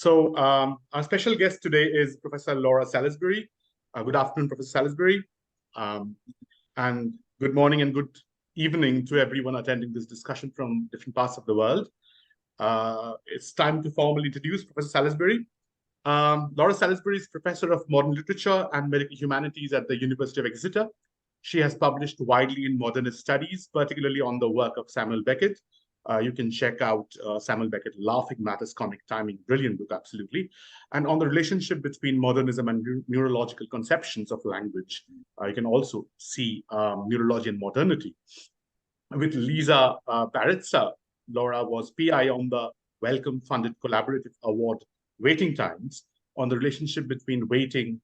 Our special guest today is Professor Laura Salisbury. Good afternoon, Professor Salisbury. And good morning and good evening to everyone attending this discussion from different parts of the world. It's time to formally introduce Professor Salisbury. Laura Salisbury is Professor of Modern Literature and Medical Humanities at the University of Exeter. She has published widely in modernist studies, particularly on the work of Samuel Beckett. You can check out Samuel Beckett, Laughing Matters, Comic Timing, brilliant book, absolutely. And on the relationship between modernism and neurological conceptions of language. You can also see Neurology and Modernity. With Lisa Baraitser, Laura was PI on the Wellcome funded collaborative award Waiting Times on the relationship between waiting,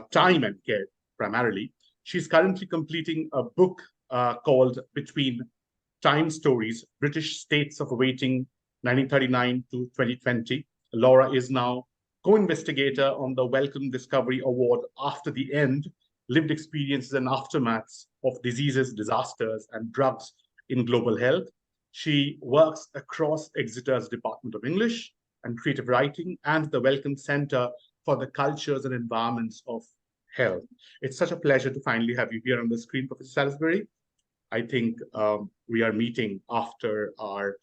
time and care, primarily. She's currently completing a book called Between Time Stories, British States of Waiting, 1939 to 2020. Laura is now co-investigator on the Wellcome Discovery Award After the End, Lived Experiences and Aftermaths of Diseases, Disasters, and Drugs in Global Health. She works across Exeter's Department of English and Creative Writing and the Wellcome Centre for the Cultures and Environments of Health. It's such a pleasure to finally have you here on the screen, Professor Salisbury. I think we are meeting after our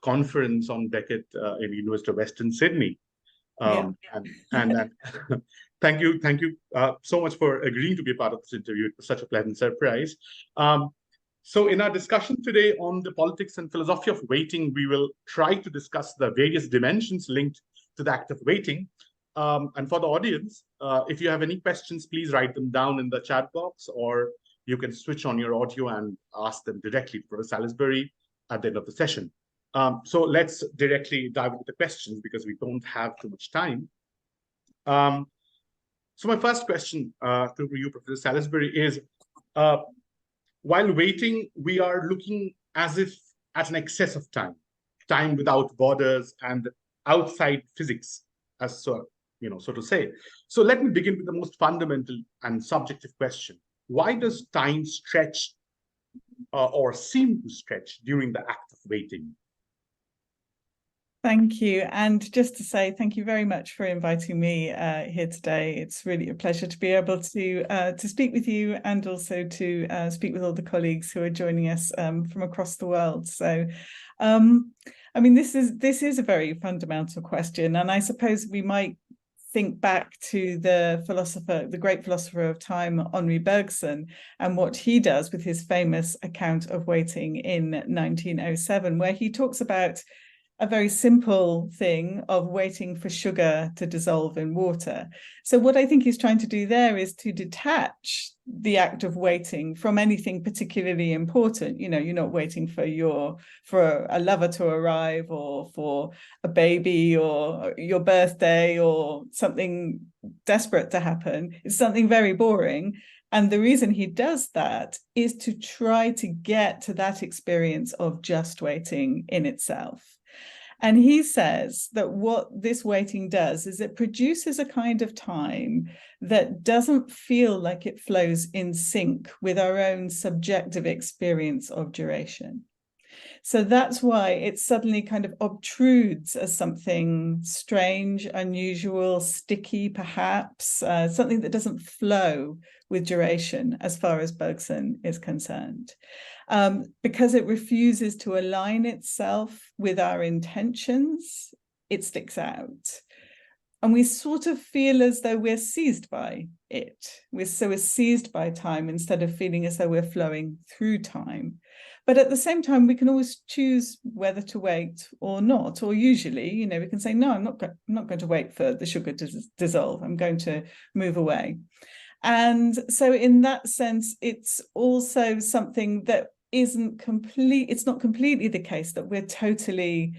conference on Beckett in the University of Western Sydney. And thank you so much for agreeing to be a part of this interview. It was such a pleasant surprise. So in our discussion today on the politics and philosophy of waiting, we will try to discuss the various dimensions linked to the act of waiting. And for the audience, if you have any questions, please write them down in the chat box, or you can switch on your audio and ask them directly to Professor Salisbury at the end of the session. So let's directly dive into the questions because we don't have too much time. So my first question to you, Professor Salisbury, is while waiting, we are looking as if at an excess of time, time without borders and outside physics, as so to say. So let me begin with the most fundamental and subjective question. Why does time stretch or seem to stretch during the act of waiting? Thank you. And just to say thank you very much for inviting me here today. It's really a pleasure to be able to speak with you and also to speak with all the colleagues who are joining us from across the world. So, I mean, this is a very fundamental question, and I suppose we might think back to the great philosopher of time, Henri Bergson, and what he does with his famous account of waiting in 1907, where he talks about a very simple thing of waiting for sugar to dissolve in water. So what I think he's trying to do there is to detach the act of waiting from anything particularly important. You're not waiting for a lover to arrive, or for a baby, or your birthday, or something desperate to happen. It's something very boring. And the reason he does that is to try to get to that experience of just waiting in itself. And he says that what this waiting does is it produces a kind of time that doesn't feel like it flows in sync with our own subjective experience of duration. So that's why it suddenly kind of obtrudes as something strange, unusual, sticky, perhaps, something that doesn't flow with duration as far as Bergson is concerned. Because it refuses to align itself with our intentions, it sticks out. And we sort of feel as though we're seized by it. We're seized by time instead of feeling as though we're flowing through time. But at the same time, we can always choose whether to wait or not. Or usually, we can say, no, I'm not going to wait for the sugar to dissolve. I'm going to move away. And so in that sense, it's also something that isn't complete. It's not completely the case that we're totally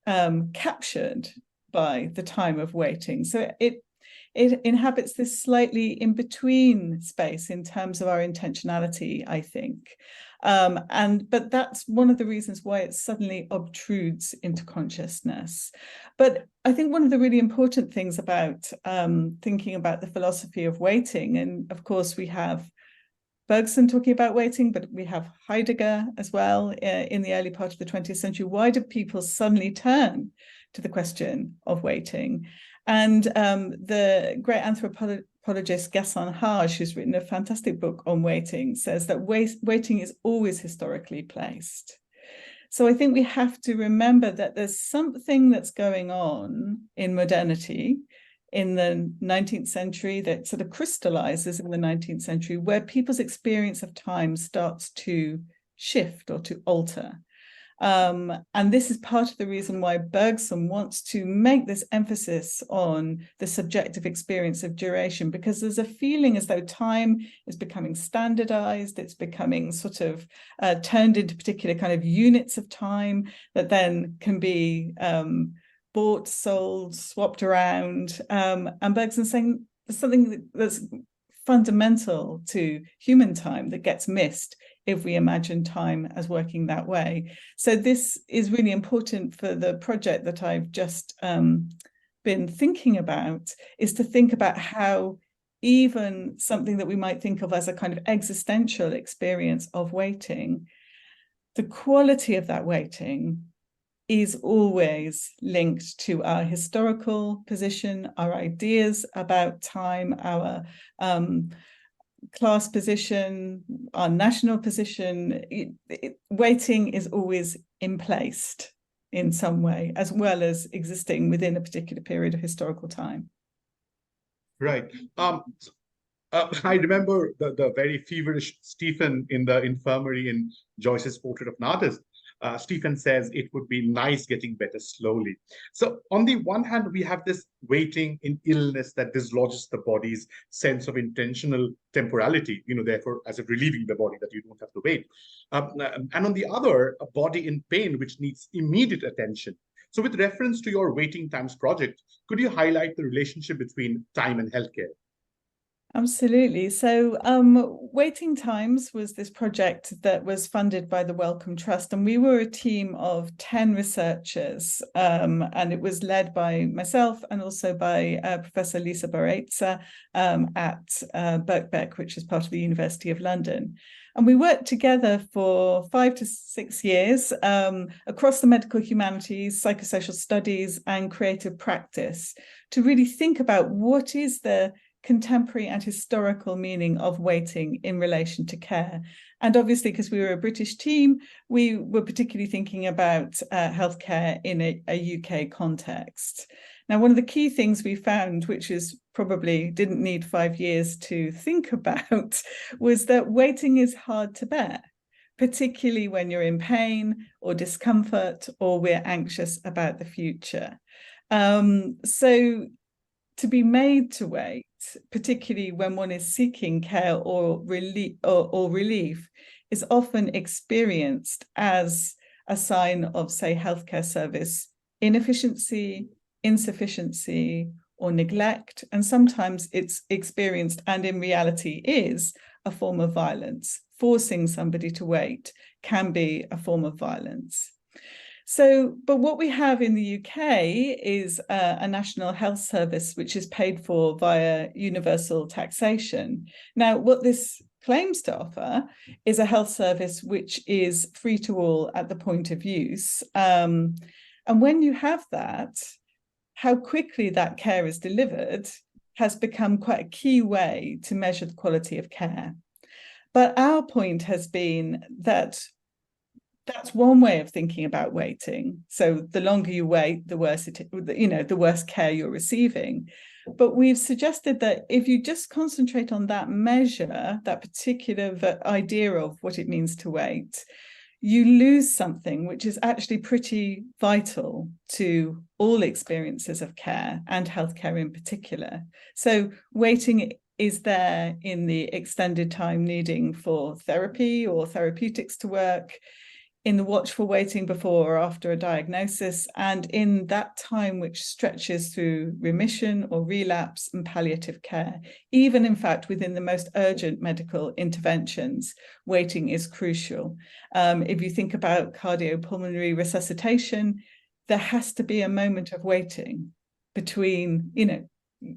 captured by the time of waiting. So it inhabits this slightly in between space in terms of our intentionality, I think. But that's one of the reasons why it suddenly obtrudes into consciousness. But I think one of the really important things about thinking about the philosophy of waiting, and of course we have Bergson talking about waiting, but we have Heidegger as well in the early part of the 20th century. Why do people suddenly turn to the question of waiting. And the great anthropologist Ghassan Haj, who's written a fantastic book on waiting, says that waiting is always historically placed. So I think we have to remember that there's something that's going on in modernity in the 19th century that sort of crystallizes in the 19th century, where people's experience of time starts to shift or to alter. And this is part of the reason why Bergson wants to make this emphasis on the subjective experience of duration, because there's a feeling as though time is becoming standardized, it's becoming sort of turned into particular kind of units of time that then can be bought, sold, swapped around. And Bergson's saying there's something that's fundamental to human time that gets missed if we imagine time as working that way. So this is really important for the project that I've just been thinking about, is to think about how even something that we might think of as a kind of existential experience of waiting, the quality of that waiting is always linked to our historical position, our ideas about time, our class position, our national position. Waiting is always emplaced in some way, as well as existing within a particular period of historical time. Right. I remember the very feverish Stephen in the infirmary in Joyce's Portrait of an Artist. Stephen says it would be nice getting better slowly. So on the one hand, we have this waiting in illness that dislodges the body's sense of intentional temporality, therefore as if relieving the body that you don't have to wait. And on the other, a body in pain, which needs immediate attention. So with reference to your Waiting Times project, could you highlight the relationship between time and healthcare? Absolutely. So Waiting Times was this project that was funded by the Wellcome Trust, and we were a team of 10 researchers, and it was led by myself and also by Professor Lisa Baraitser at Birkbeck, which is part of the University of London. And we worked together for 5 to 6 years across the medical humanities, psychosocial studies, and creative practice to really think about what is the contemporary and historical meaning of waiting in relation to care. And obviously, because we were a British team, we were particularly thinking about healthcare in a UK context. Now, one of the key things we found, which is probably didn't need 5 years to think about, was that waiting is hard to bear, particularly when you're in pain or discomfort or we're anxious about the future. So to be made to wait, particularly when one is seeking care or relief, is often experienced as a sign of, say, healthcare service inefficiency, insufficiency, or neglect. And sometimes it's experienced, and in reality is, a form of violence. Forcing somebody to wait can be a form of violence. So, but what we have in the UK is a national health service which is paid for via universal taxation. Now, what this claims to offer is a health service which is free to all at the point of use. And when you have that, how quickly that care is delivered has become quite a key way to measure the quality of care. But our point has been that that's one way of thinking about waiting. So the longer you wait, the worse the worse care you're receiving. But we've suggested that if you just concentrate on that measure, that particular idea of what it means to wait, you lose something which is actually pretty vital to all experiences of care and healthcare in particular. So waiting is there in the extended time needing for therapy or therapeutics to work, in the watchful waiting before or after a diagnosis, and in that time which stretches through remission or relapse and palliative care. Even, in fact, within the most urgent medical interventions, waiting is crucial. If you think about cardiopulmonary resuscitation, there has to be a moment of waiting between,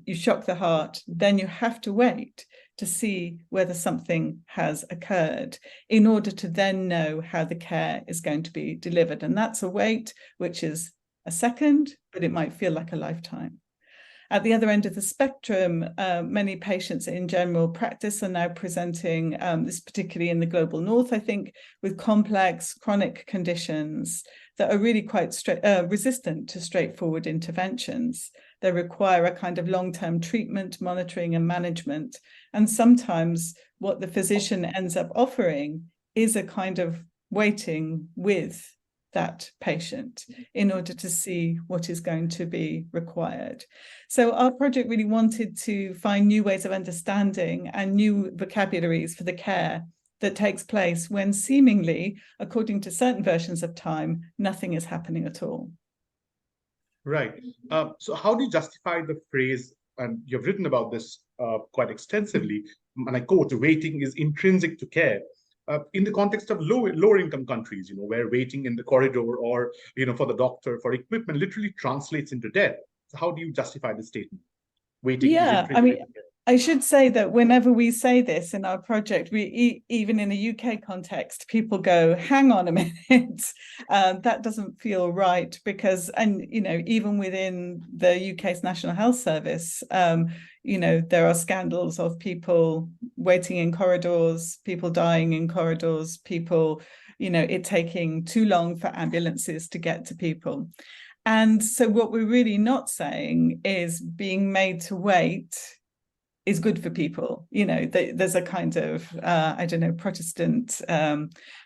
you shock the heart, then you have to wait to see whether something has occurred in order to then know how the care is going to be delivered. And that's a wait which is a second, but it might feel like a lifetime. At the other end of the spectrum, many patients in general practice are now presenting, this particularly in the global north, I think, with complex chronic conditions that are really quite resistant to straightforward interventions. They require a kind of long-term treatment, monitoring and management. And sometimes what the physician ends up offering is a kind of waiting with that patient in order to see what is going to be required. So our project really wanted to find new ways of understanding and new vocabularies for the care that takes place when seemingly, according to certain versions of time, nothing is happening at all. Right. So how do you justify the phrase, and you've written about this quite extensively, and I quote, waiting is intrinsic to care, in the context of lower income countries, where waiting in the corridor or, for the doctor, for equipment literally translates into death. So how do you justify the statement? Waiting is intrinsic to care. I should say that whenever we say this in our project, we even in a UK context, people go, hang on a minute, that doesn't feel right, because, and even within the UK's National Health Service, there are scandals of people waiting in corridors, people dying in corridors, people, it taking too long for ambulances to get to people. And so what we're really not saying is being made to wait is good for people. There's a kind of, Protestant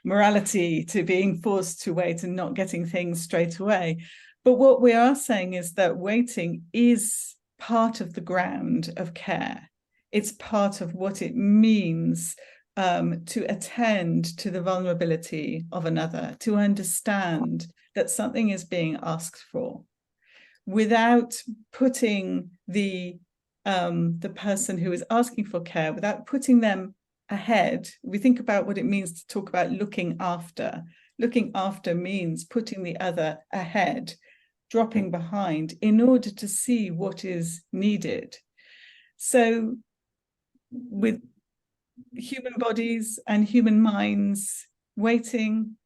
morality to being forced to wait and not getting things straight away. But what we are saying is that waiting is part of the ground of care. It's part of what it means to attend to the vulnerability of another, to understand that something is being asked for, without putting the person who is asking for care, without putting them ahead. We think about what it means to talk about looking after. Looking after means putting the other ahead, dropping behind in order to see what is needed. So with human bodies and human minds, waiting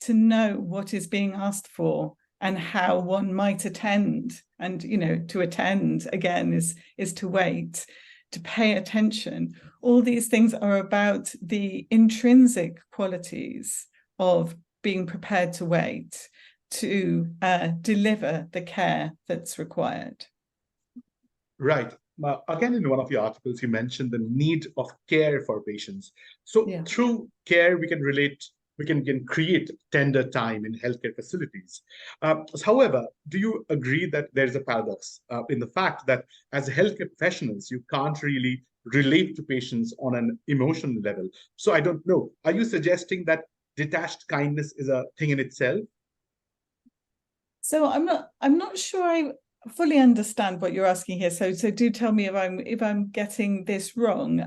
to know what is being asked for and how one might attend. And, to attend, again, is to wait, to pay attention. All these things are about the intrinsic qualities of being prepared to wait, to deliver the care that's required. Right. Again, in one of your articles, you mentioned the need of care for patients. So through care, we can create tender time in healthcare facilities. However, do you agree that there's a paradox in the fact that as healthcare professionals, you can't really relate to patients on an emotional level? So I don't know. Are you suggesting that detached kindness is a thing in itself? So I'm not sure I fully understand what you're asking here. So do tell me if I'm getting this wrong.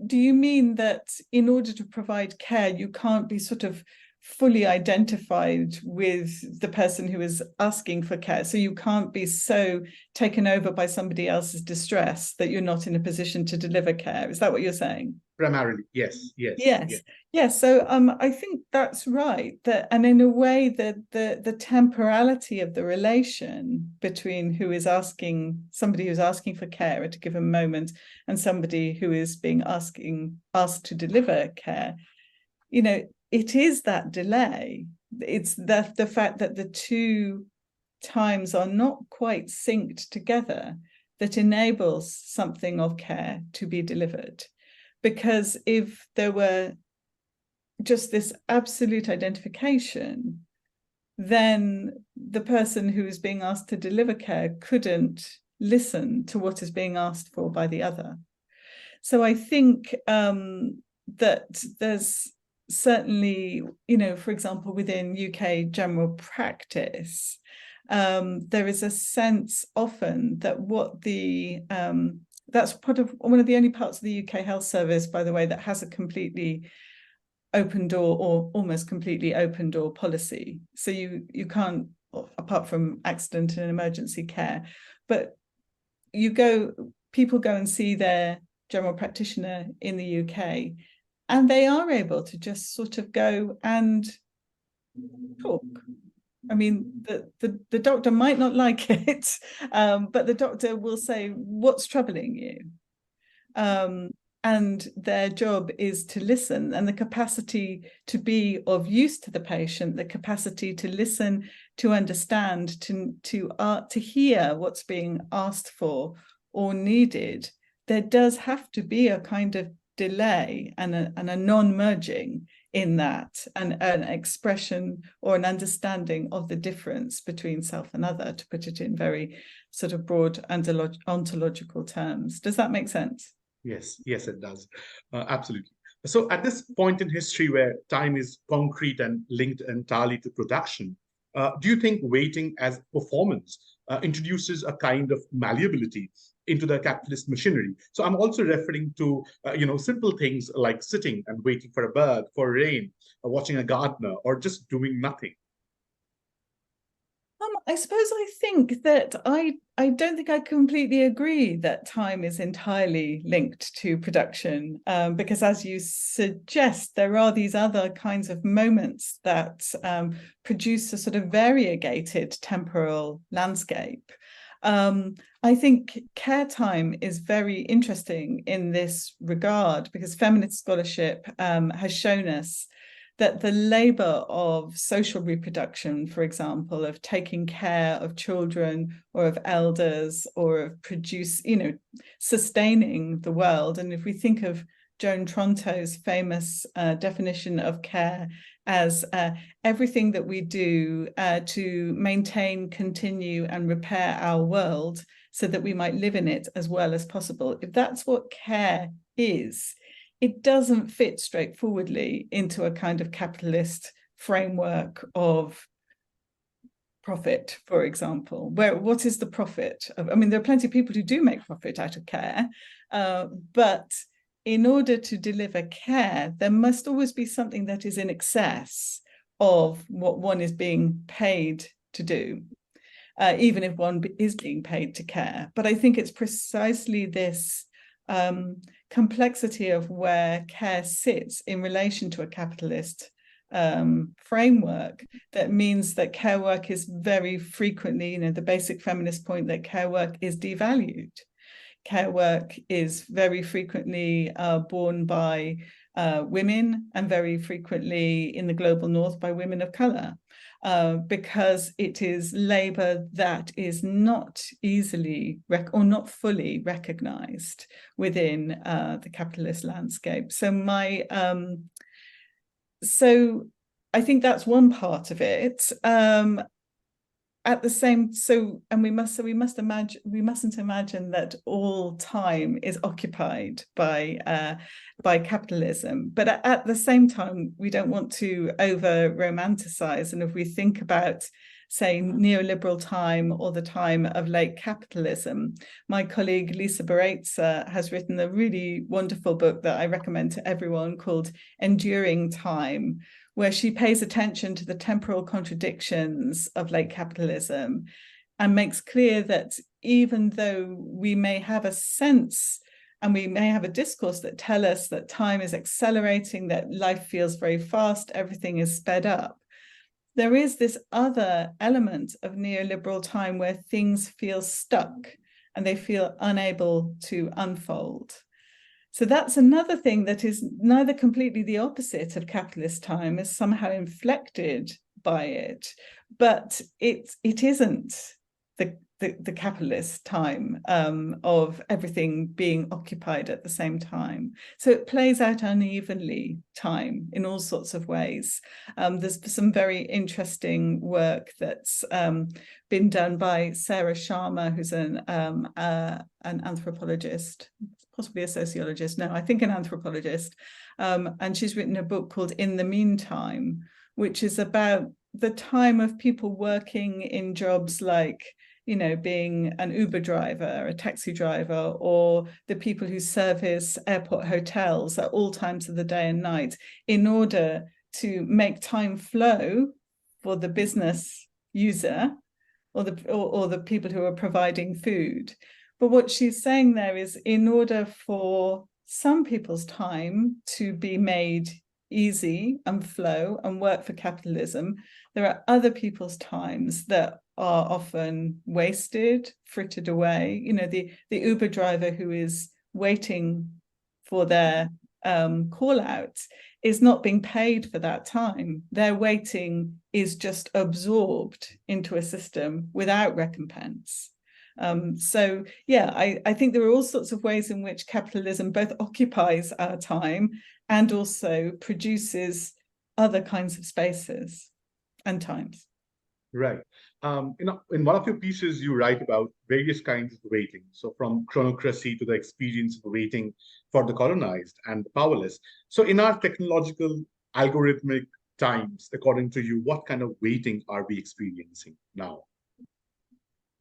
Do you mean that in order to provide care, you can't be sort of fully identified with the person who is asking for care? So you can't be so taken over by somebody else's distress that you're not in a position to deliver care? Is that what you're saying? Primarily, yes. So I think that's right. And in a way, the temporality of the relation between somebody who's asking for care at a given moment and somebody who is being asked to deliver care, it is that delay. It's the fact that the two times are not quite synced together that enables something of care to be delivered. Because if there were just this absolute identification, then the person who is being asked to deliver care couldn't listen to what is being asked for by the other. So I think that there's certainly, for example, within UK general practice, there is a sense often that that's part of one of the only parts of the UK Health Service, by the way, that has a completely open door or almost completely open door policy. So you can't, apart from accident and emergency care, but people go and see their general practitioner in the UK, and they are able to just sort of go and talk I mean, the doctor might not like it, but the doctor will say, what's troubling you? And their job is to listen, and the capacity to be of use to the patient, the capacity to listen, to understand, to hear what's being asked for or needed. There does have to be a kind of delay and a non-merging in that, and an expression or an understanding of the difference between self and other, to put it in very sort of broad ontological terms. Does that make sense? Yes, yes, it does. Absolutely. So at this point in history where time is concrete and linked entirely to production, do you think waiting as performance introduces a kind of malleability into the capitalist machinery? So I'm also referring to, simple things like sitting and waiting for a bird, for rain, or watching a gardener, or just doing nothing. I suppose I think that I don't think I completely agree that time is entirely linked to production, because as you suggest, there are these other kinds of moments that produce a sort of variegated temporal landscape. I think care time is very interesting in this regard, because feminist scholarship has shown us that the labor of social reproduction, for example, of taking care of children or of elders or of sustaining the world. And if we think of Joan Tronto's famous definition of care as everything that we do to maintain, continue, and repair our world so that we might live in it as well as possible, if that's what care is, it doesn't fit straightforwardly into a kind of capitalist framework of profit, for example. What is the profit of? I mean, there are plenty of people who do make profit out of care, but in order to deliver care, there must always be something that is in excess of what one is being paid to do, even if one is being paid to care. But I think it's precisely this complexity of where care sits in relation to a capitalist framework that means that care work is very frequently, the basic feminist point that care work is devalued. Care work is very frequently borne by women, and very frequently in the global north by women of colour. Because it is labor that is not easily or not fully recognized within the capitalist landscape. So I think that's one part of it. We mustn't imagine that all time is occupied by capitalism, but at the same time we don't want to over romanticize. And if we think about, say, neoliberal time or the time of late capitalism, my colleague Lisa Baraitser has written a really wonderful book that I recommend to everyone called Enduring Time, where she pays attention to the temporal contradictions of late capitalism and makes clear that even though we may have a sense and we may have a discourse that tell us that time is accelerating, that life feels very fast, everything is sped up, there is this other element of neoliberal time where things feel stuck and they feel unable to unfold. So that's another thing that is neither completely the opposite of capitalist time, is somehow inflected by it, but it isn't the capitalist time of everything being occupied at the same time. So it plays out unevenly, time, in all sorts of ways. There's some very interesting work that's been done by Sarah Sharma, who's an anthropologist, possibly a sociologist, no, I think an anthropologist, and she's written a book called In the Meantime, which is about the time of people working in jobs like, being an Uber driver, a taxi driver, or the people who service airport hotels at all times of the day and night in order to make time flow for the business user or the people who are providing food. But what she's saying there is, in order for some people's time to be made easy and flow and work for capitalism, there are other people's times that are often wasted, frittered away. You know, the Uber driver who is waiting for their call out is not being paid for that time. Their waiting is just absorbed into a system without recompense. So yeah, I think there are all sorts of ways in which capitalism both occupies our time and also produces other kinds of spaces and times. Right. In one of your pieces, you write about various kinds of waiting. So from chronocracy to the experience of waiting for the colonized and the powerless. So in our technological algorithmic times, according to you, what kind of waiting are we experiencing now?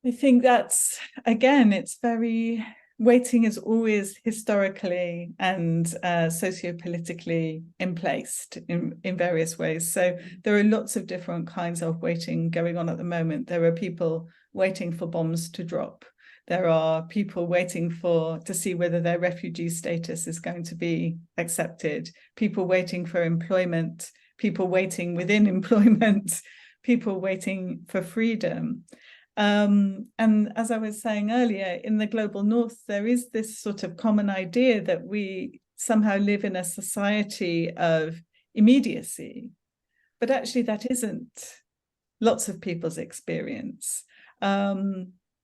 I think that's, again, it's very, waiting is always historically and sociopolitically emplaced in various ways. So there are lots of different kinds of waiting going on at the moment. There are people waiting for bombs to drop. There are people waiting to see whether their refugee status is going to be accepted. People waiting for employment, people waiting within employment, people waiting for freedom. And as I was saying earlier, in the global north, there is this sort of common idea that we somehow live in a society of immediacy, but actually that isn't lots of people's experience.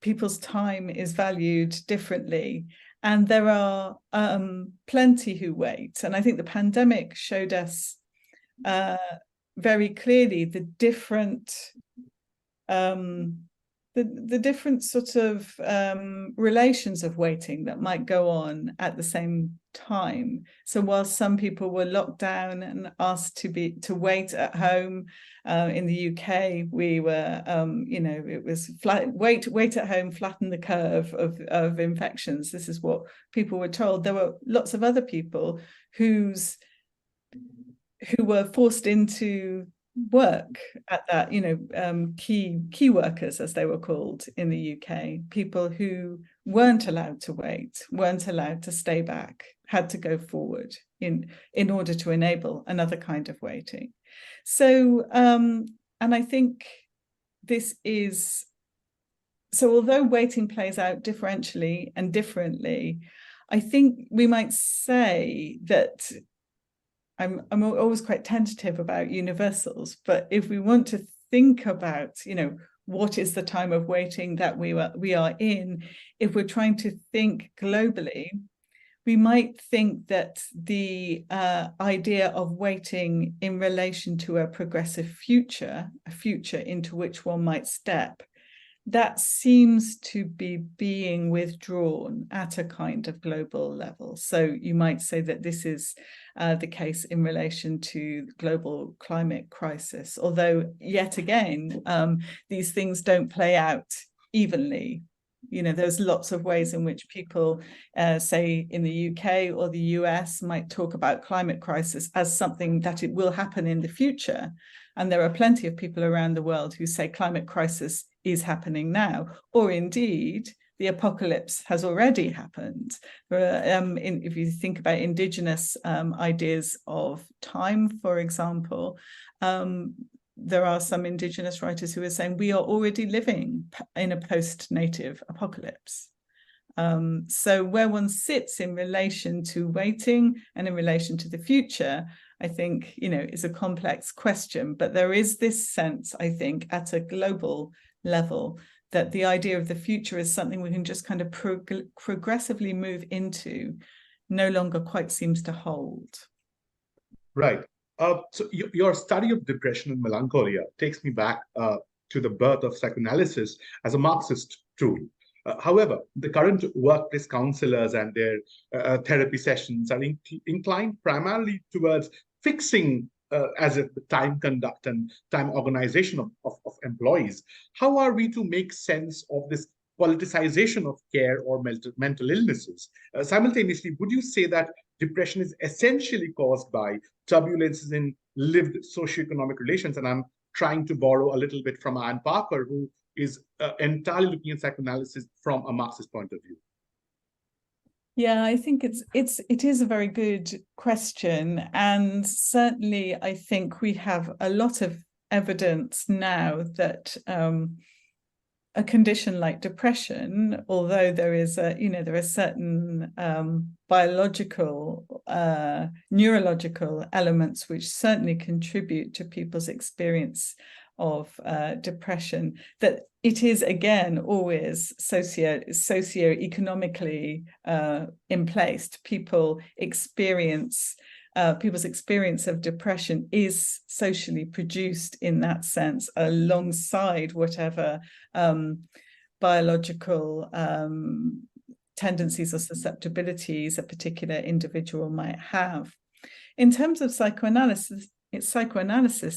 People's time is valued differently, and there are plenty who wait. And I think the pandemic showed us very clearly the different the different sort of relations of waiting that might go on at the same time. So while some people were locked down and asked to wait at home, in the UK, we were, it was wait at home, flatten the curve of infections. This is what people were told. There were lots of other people who were forced into work at that, key workers, as they were called in the UK, people who weren't allowed to wait, weren't allowed to stay back, had to go forward in order to enable another kind of waiting. So, and I think this is, so although waiting plays out differentially and differently, I think we might say that I'm always quite tentative about universals, but if we want to think about, what is the time of waiting that we are in, if we're trying to think globally, we might think that the idea of waiting in relation to a progressive future, a future into which one might step, that seems to be being withdrawn at a kind of global level. So you might say that this is the case in relation to the global climate crisis, although yet again, these things don't play out evenly. There's lots of ways in which people, say in the UK or the US, might talk about climate crisis as something that it will happen in the future. And there are plenty of people around the world who say climate crisis is happening now, or indeed, the apocalypse has already happened. If you think about indigenous ideas of time, for example, there are some indigenous writers who are saying we are already living in a post-native apocalypse. So where one sits in relation to waiting and in relation to the future, I think, is a complex question. But there is this sense, I think, at a global level, that the idea of the future is something we can just kind of progressively move into, no longer quite seems to hold. Right. So your study of depression and melancholia takes me back to the birth of psychoanalysis as a Marxist tool. However, the current workplace counselors and their therapy sessions are inclined primarily towards fixing as a time conduct and time organization of employees. How are we to make sense of this politicization of care or mental illnesses? Simultaneously, would you say that depression is essentially caused by turbulences in lived socioeconomic relations? And I'm trying to borrow a little bit from Anne Parker, who is entirely looking at psychoanalysis from a Marxist point of view. Yeah, I think it is a very good question, and certainly I think we have a lot of evidence now that a condition like depression, although there is there are certain biological, neurological elements which certainly contribute to people's experience of depression, that it is again always socio-economically in place. People's experience of depression is socially produced in that sense, alongside whatever biological tendencies or susceptibilities a particular individual might have. In terms of psychoanalysis,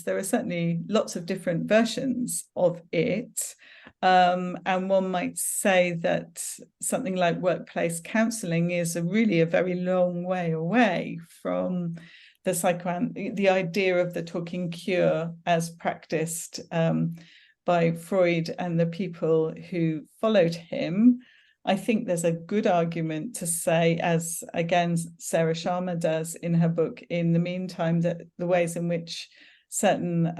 there are certainly lots of different versions of it. And one might say that something like workplace counselling is really a very long way away from the idea of the talking cure as practiced by Freud and the people who followed him. I think there's a good argument to say, as again Sarah Sharma does in her book In the Meantime, that the ways in which certain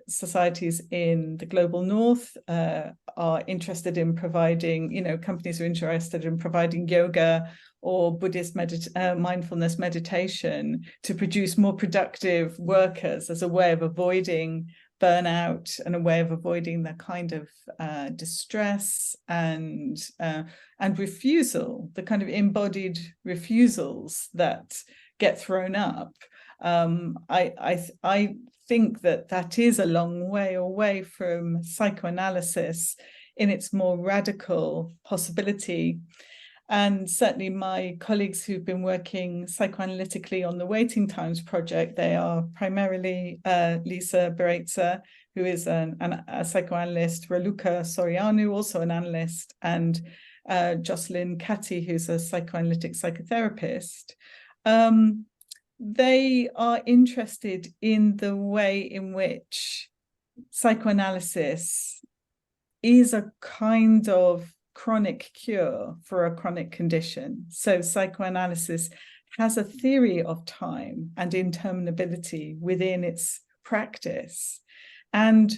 societies in the global north are interested in providing, companies are interested in providing yoga or Buddhist mindfulness meditation to produce more productive workers as a way of avoiding burnout and a way of avoiding the kind of distress and refusal, the kind of embodied refusals that get thrown up. I think that is a long way away from psychoanalysis in its more radical possibility. And certainly my colleagues who've been working psychoanalytically on the Waiting Times project, they are primarily Lisa Baraitser, who is a psychoanalyst, Raluca Soriano, also an analyst, and Jocelyn Catty, who's a psychoanalytic psychotherapist. They are interested in the way in which psychoanalysis is a kind of chronic cure for a chronic condition. So psychoanalysis has a theory of time and interminability within its practice, and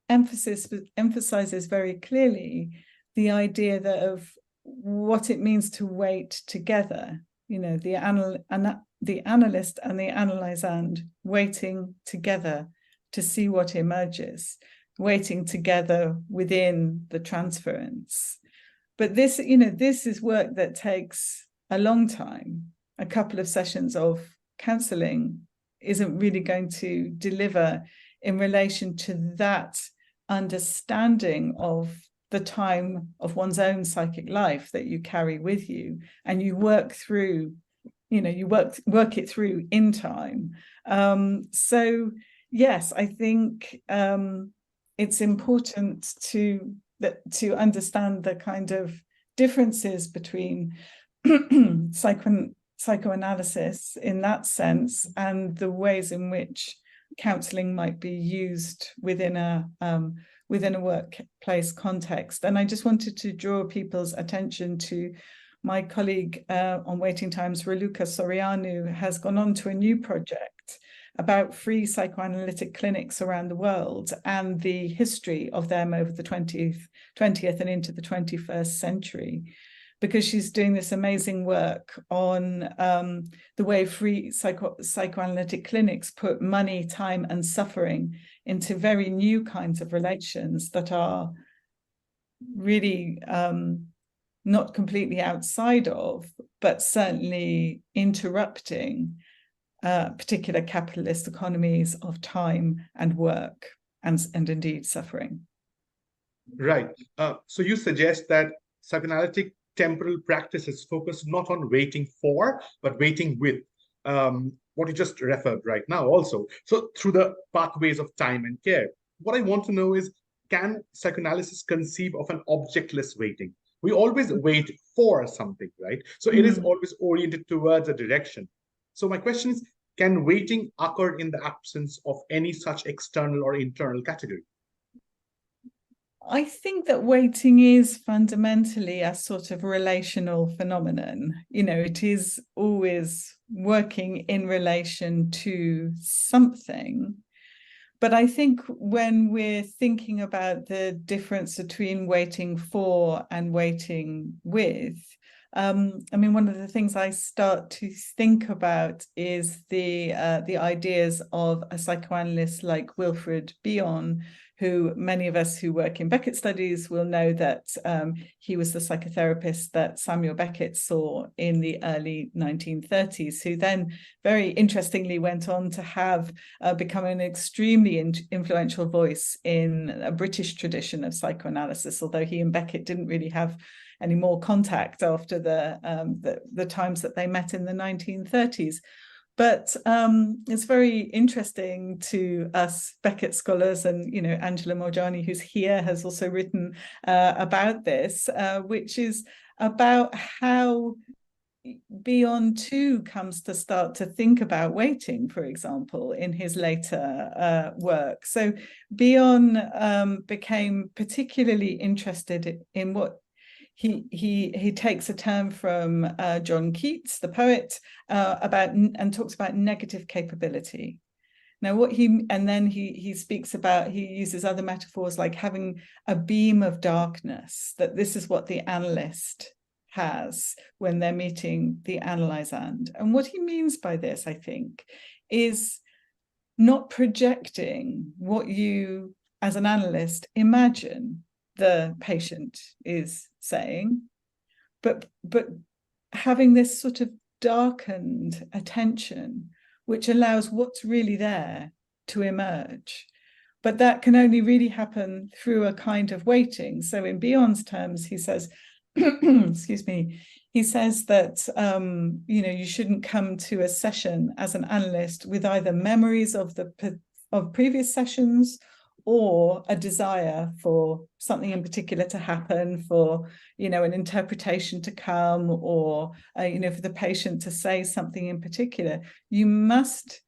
emphasizes very clearly the idea that of what it means to wait together. The analyst and the analysand waiting together to see what emerges, waiting together within the transference. But this is work that takes a long time. A couple of sessions of counselling isn't really going to deliver in relation to that understanding of the time of one's own psychic life that you carry with you, and you work through, work it through in time. So yes, I think it's important to understand the kind of differences between psychoanalysis in that sense and the ways in which counselling might be used within a workplace context. And I just wanted to draw people's attention to my colleague on Waiting Times, Raluca Soriano, has gone on to a new project about free psychoanalytic clinics around the world and the history of them over the 20th and into the 21st century, because she's doing this amazing work on the way free psychoanalytic clinics put money, time, and suffering into very new kinds of relations that are really not completely outside of, but certainly interrupting particular capitalist economies of time and work and indeed suffering. Right. So you suggest that psychoanalytic temporal practices focus not on waiting for, but waiting with, what you just referred right now also. So through the pathways of time and care. What I want to know is, can psychoanalysis conceive of an objectless waiting? We always wait for something, right? So it is always oriented towards a direction. So my question is, can waiting occur in the absence of any such external or internal category? I think that waiting is fundamentally a sort of relational phenomenon. It is always working in relation to something. But I think when we're thinking about the difference between waiting for and waiting with, one of the things I start to think about is the ideas of a psychoanalyst like Wilfred Bion, who many of us who work in Beckett studies will know that he was the psychotherapist that Samuel Beckett saw in the early 1930s, who then very interestingly went on to have become an extremely influential voice in a British tradition of psychoanalysis, although he and Beckett didn't really have any more contact after the times that they met in the 1930s. But it's very interesting to us Beckett scholars, and Angela Morjani, who's here, has also written about this, which is about how Bion too comes to start to think about waiting, for example, in his later work. So Bion became particularly interested in what he takes a term from John Keats, the poet, and talks about negative capability. Now, he speaks about, he uses other metaphors like having a beam of darkness, that this is what the analyst has when they're meeting the analysand. And what he means by this, I think, is not projecting what you, as an analyst, imagine the patient is saying, but having this sort of darkened attention, which allows what's really there to emerge. But that can only really happen through a kind of waiting. So in Bion's terms, he says, excuse me, he says that you shouldn't come to a session as an analyst with either memories of previous sessions or a desire for something in particular to happen, for an interpretation to come, or for the patient to say something in particular. You must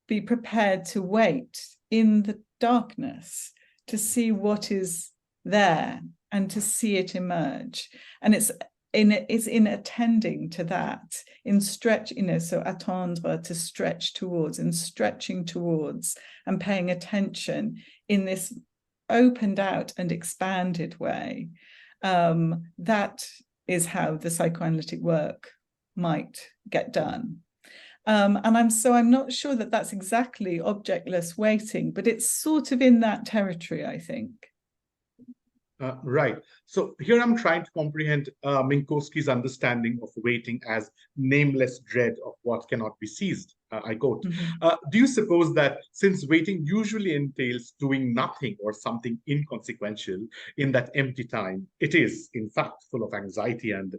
be prepared to wait in the darkness to see what is there and to see it emerge. And it's in attending to that, in stretch, so attendre, to stretch towards, and stretching towards and paying attention in this opened out and expanded way. That is how the psychoanalytic work might get done. And I'm not sure that that's exactly objectless waiting, but it's sort of in that territory, I think. Right. So here I'm trying to comprehend Minkowski's understanding of waiting as nameless dread of what cannot be seized. I quote, do you suppose that since waiting usually entails doing nothing or something inconsequential in that empty time, it is, in fact, full of anxiety and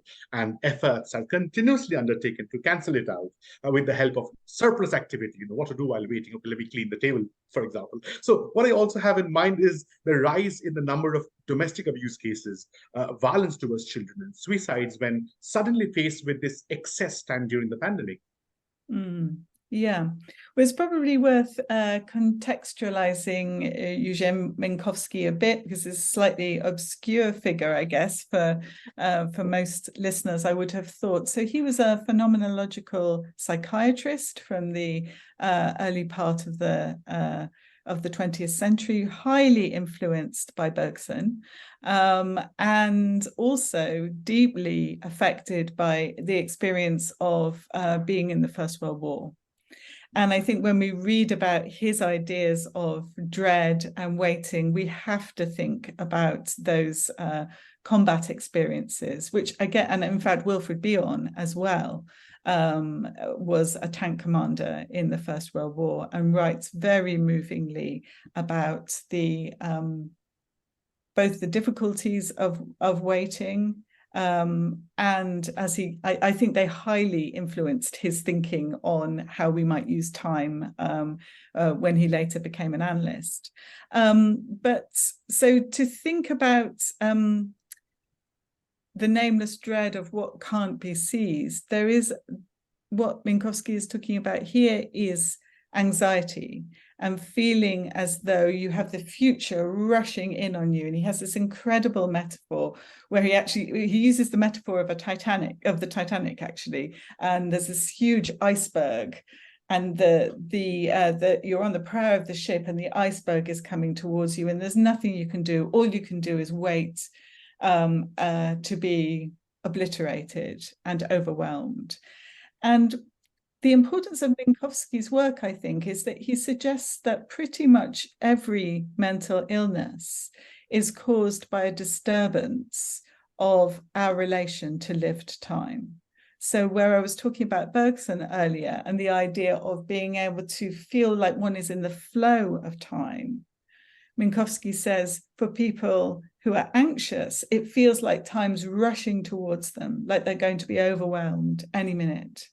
efforts are continuously undertaken to cancel it out with the help of surplus activity, what to do while waiting? Okay, let me clean the table, for example. So what I also have in mind is the rise in the number of domestic abuse cases, violence towards children, and suicides when suddenly faced with this excess time during the pandemic. Yeah, well, it's probably worth contextualizing Eugene Minkowski a bit, because it's a slightly obscure figure, I guess, for most listeners, I would have thought. So he was a phenomenological psychiatrist from the early part of the 20th century, highly influenced by Bergson, and also deeply affected by the experience of being in the First World War. And I think when we read about his ideas of dread and waiting, we have to think about those combat experiences, which again, and in fact, Wilfred Bion as well, was a tank commander in the First World War and writes very movingly about both the difficulties of waiting, and I think they highly influenced his thinking on how we might use time when he later became an analyst. But so to think about the nameless dread of what can't be seized, there is what Minkowski is talking about here is anxiety. and feeling as though you have the future rushing in on you. And he has this incredible metaphor where he uses the metaphor of the Titanic actually, and there's this huge iceberg, and you're on the prow of the ship and the iceberg is coming towards you, and there's nothing you can do. All you can do is wait to be obliterated and overwhelmed. And the importance of Minkowski's work, I think, is that he suggests that pretty much every mental illness is caused by a disturbance of our relation to lived time. So where I was talking about Bergson earlier and the idea of being able to feel like one is in the flow of time, Minkowski says for people who are anxious, it feels like time's rushing towards them, like they're going to be overwhelmed any minute.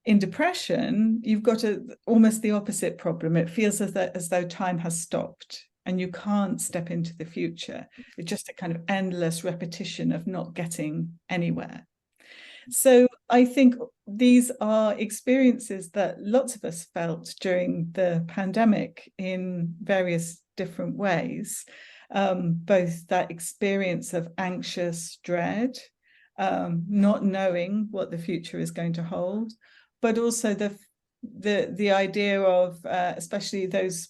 In depression, you've got almost the opposite problem. It feels as though time has stopped and you can't step into the future. It's just a kind of endless repetition of not getting anywhere. So I think these are experiences that lots of us felt during the pandemic in various different ways, both that experience of anxious dread, not knowing what the future is going to hold, but also the idea of especially those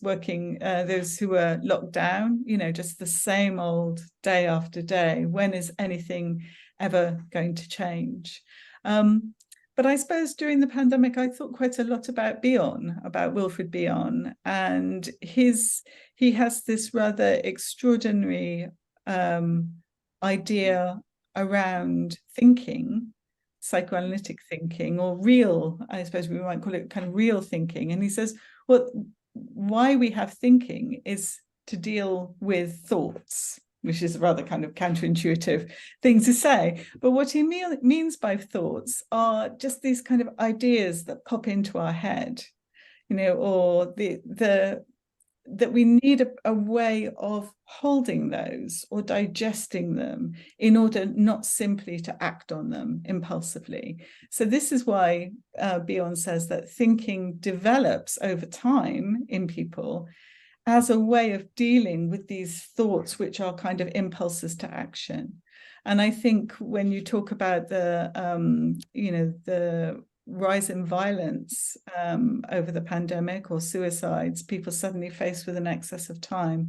who are locked down, just the same old day after day. When is anything ever going to change? But I suppose during the pandemic, I thought quite a lot about Wilfred Bion, and he has this rather extraordinary idea around thinking, psychoanalytic thinking, or real, I suppose we might call it kind of real thinking. And he says, well, why we have thinking is to deal with thoughts, which is a rather kind of counterintuitive thing to say. But what he means by thoughts are just these kind of ideas that pop into our head, or that we need a way of holding those or digesting them in order not simply to act on them impulsively. So this is why Bion says that thinking develops over time in people as a way of dealing with these thoughts, which are kind of impulses to action. And I think when you talk about the rise in violence over the pandemic, or suicides, people suddenly faced with an excess of time,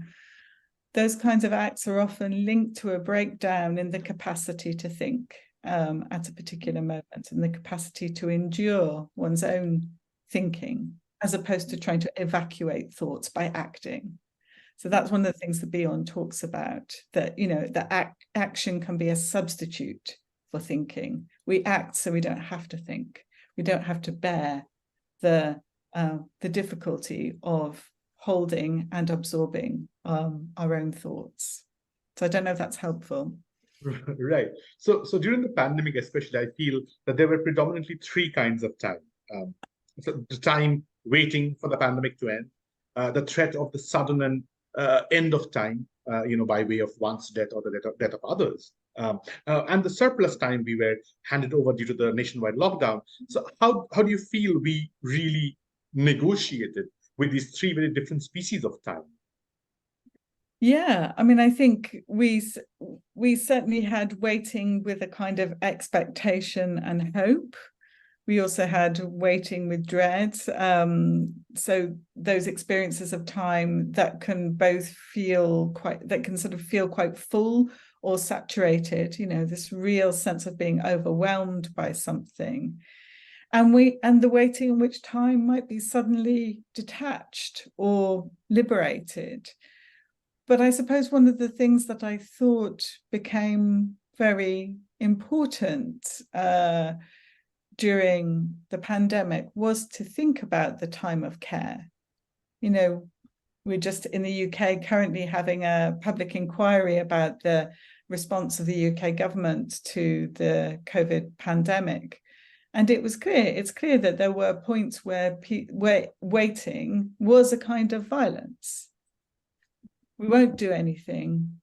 those kinds of acts are often linked to a breakdown in the capacity to think at a particular moment, and the capacity to endure one's own thinking, as opposed to trying to evacuate thoughts by acting. So that's one of the things that Bion talks about, that, that action can be a substitute for thinking. We act so we don't have to think. We don't have to bear the difficulty of holding and absorbing our own thoughts. So I don't know if that's helpful. Right. So during the pandemic, especially, I feel that there were predominantly three kinds of time. So the time waiting for the pandemic to end, the threat of the sudden and end of time, by way of one's death or the death of others, and the surplus time we were handed over due to the nationwide lockdown. So how do you feel we really negotiated with these three very different species of time? Yeah, I mean, I think we certainly had waiting with a kind of expectation and hope. We also had waiting with dread. So those experiences of time that can feel quite full or saturated, this real sense of being overwhelmed by something. And the waiting in which time might be suddenly detached or liberated. But I suppose one of the things that I thought became very important during the pandemic was to think about the time of care. We're just in the UK currently having a public inquiry about the response of the UK government to the COVID pandemic. And it's clear that there were points where waiting was a kind of violence. We won't do anything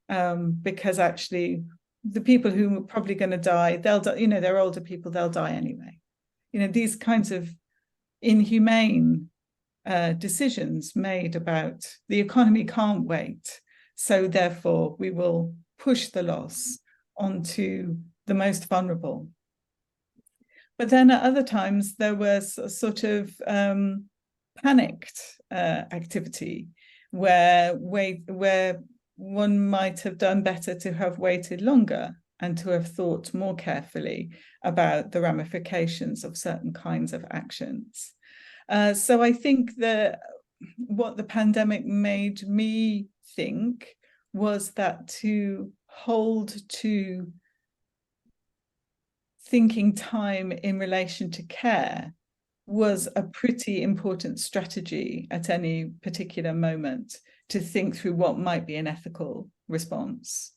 because actually the people who are probably going to die, they'll die, they're older people, they'll die anyway. These kinds of inhumane decisions made about the economy can't wait, so therefore we will push the loss onto the most vulnerable. But then at other times there was a sort of panicked activity where one might have done better to have waited longer and to have thought more carefully about the ramifications of certain kinds of actions. So I think that what the pandemic made me think was that to hold to thinking time in relation to care was a pretty important strategy at any particular moment, to think through what might be an ethical response.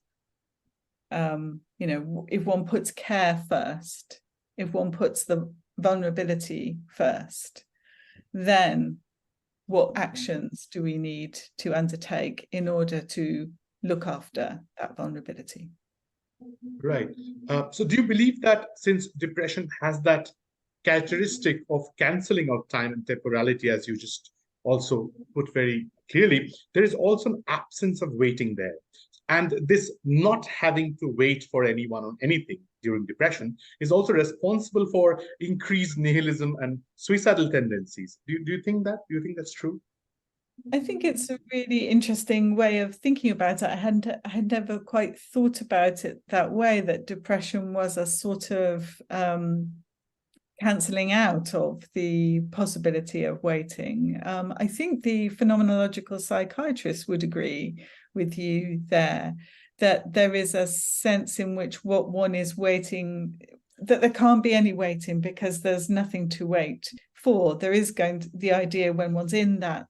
If one puts care first, if one puts the vulnerability first, then what actions do we need to undertake in order to look after that vulnerability? Right. So do you believe that since depression has that characteristic of cancelling out time and temporality, as you just also put very clearly, there is also an absence of waiting there. And this not having to wait for anyone on anything during depression is also responsible for increased nihilism and suicidal tendencies. Do you think that? Do you think that's true? I think it's a really interesting way of thinking about it. I had never quite thought about it that way, that depression was a sort of cancelling out of the possibility of waiting. I think the phenomenological psychiatrists would agree with you there, that there is a sense in which what one is waiting, that there can't be any waiting because there's nothing to wait for. There is the idea when one's in that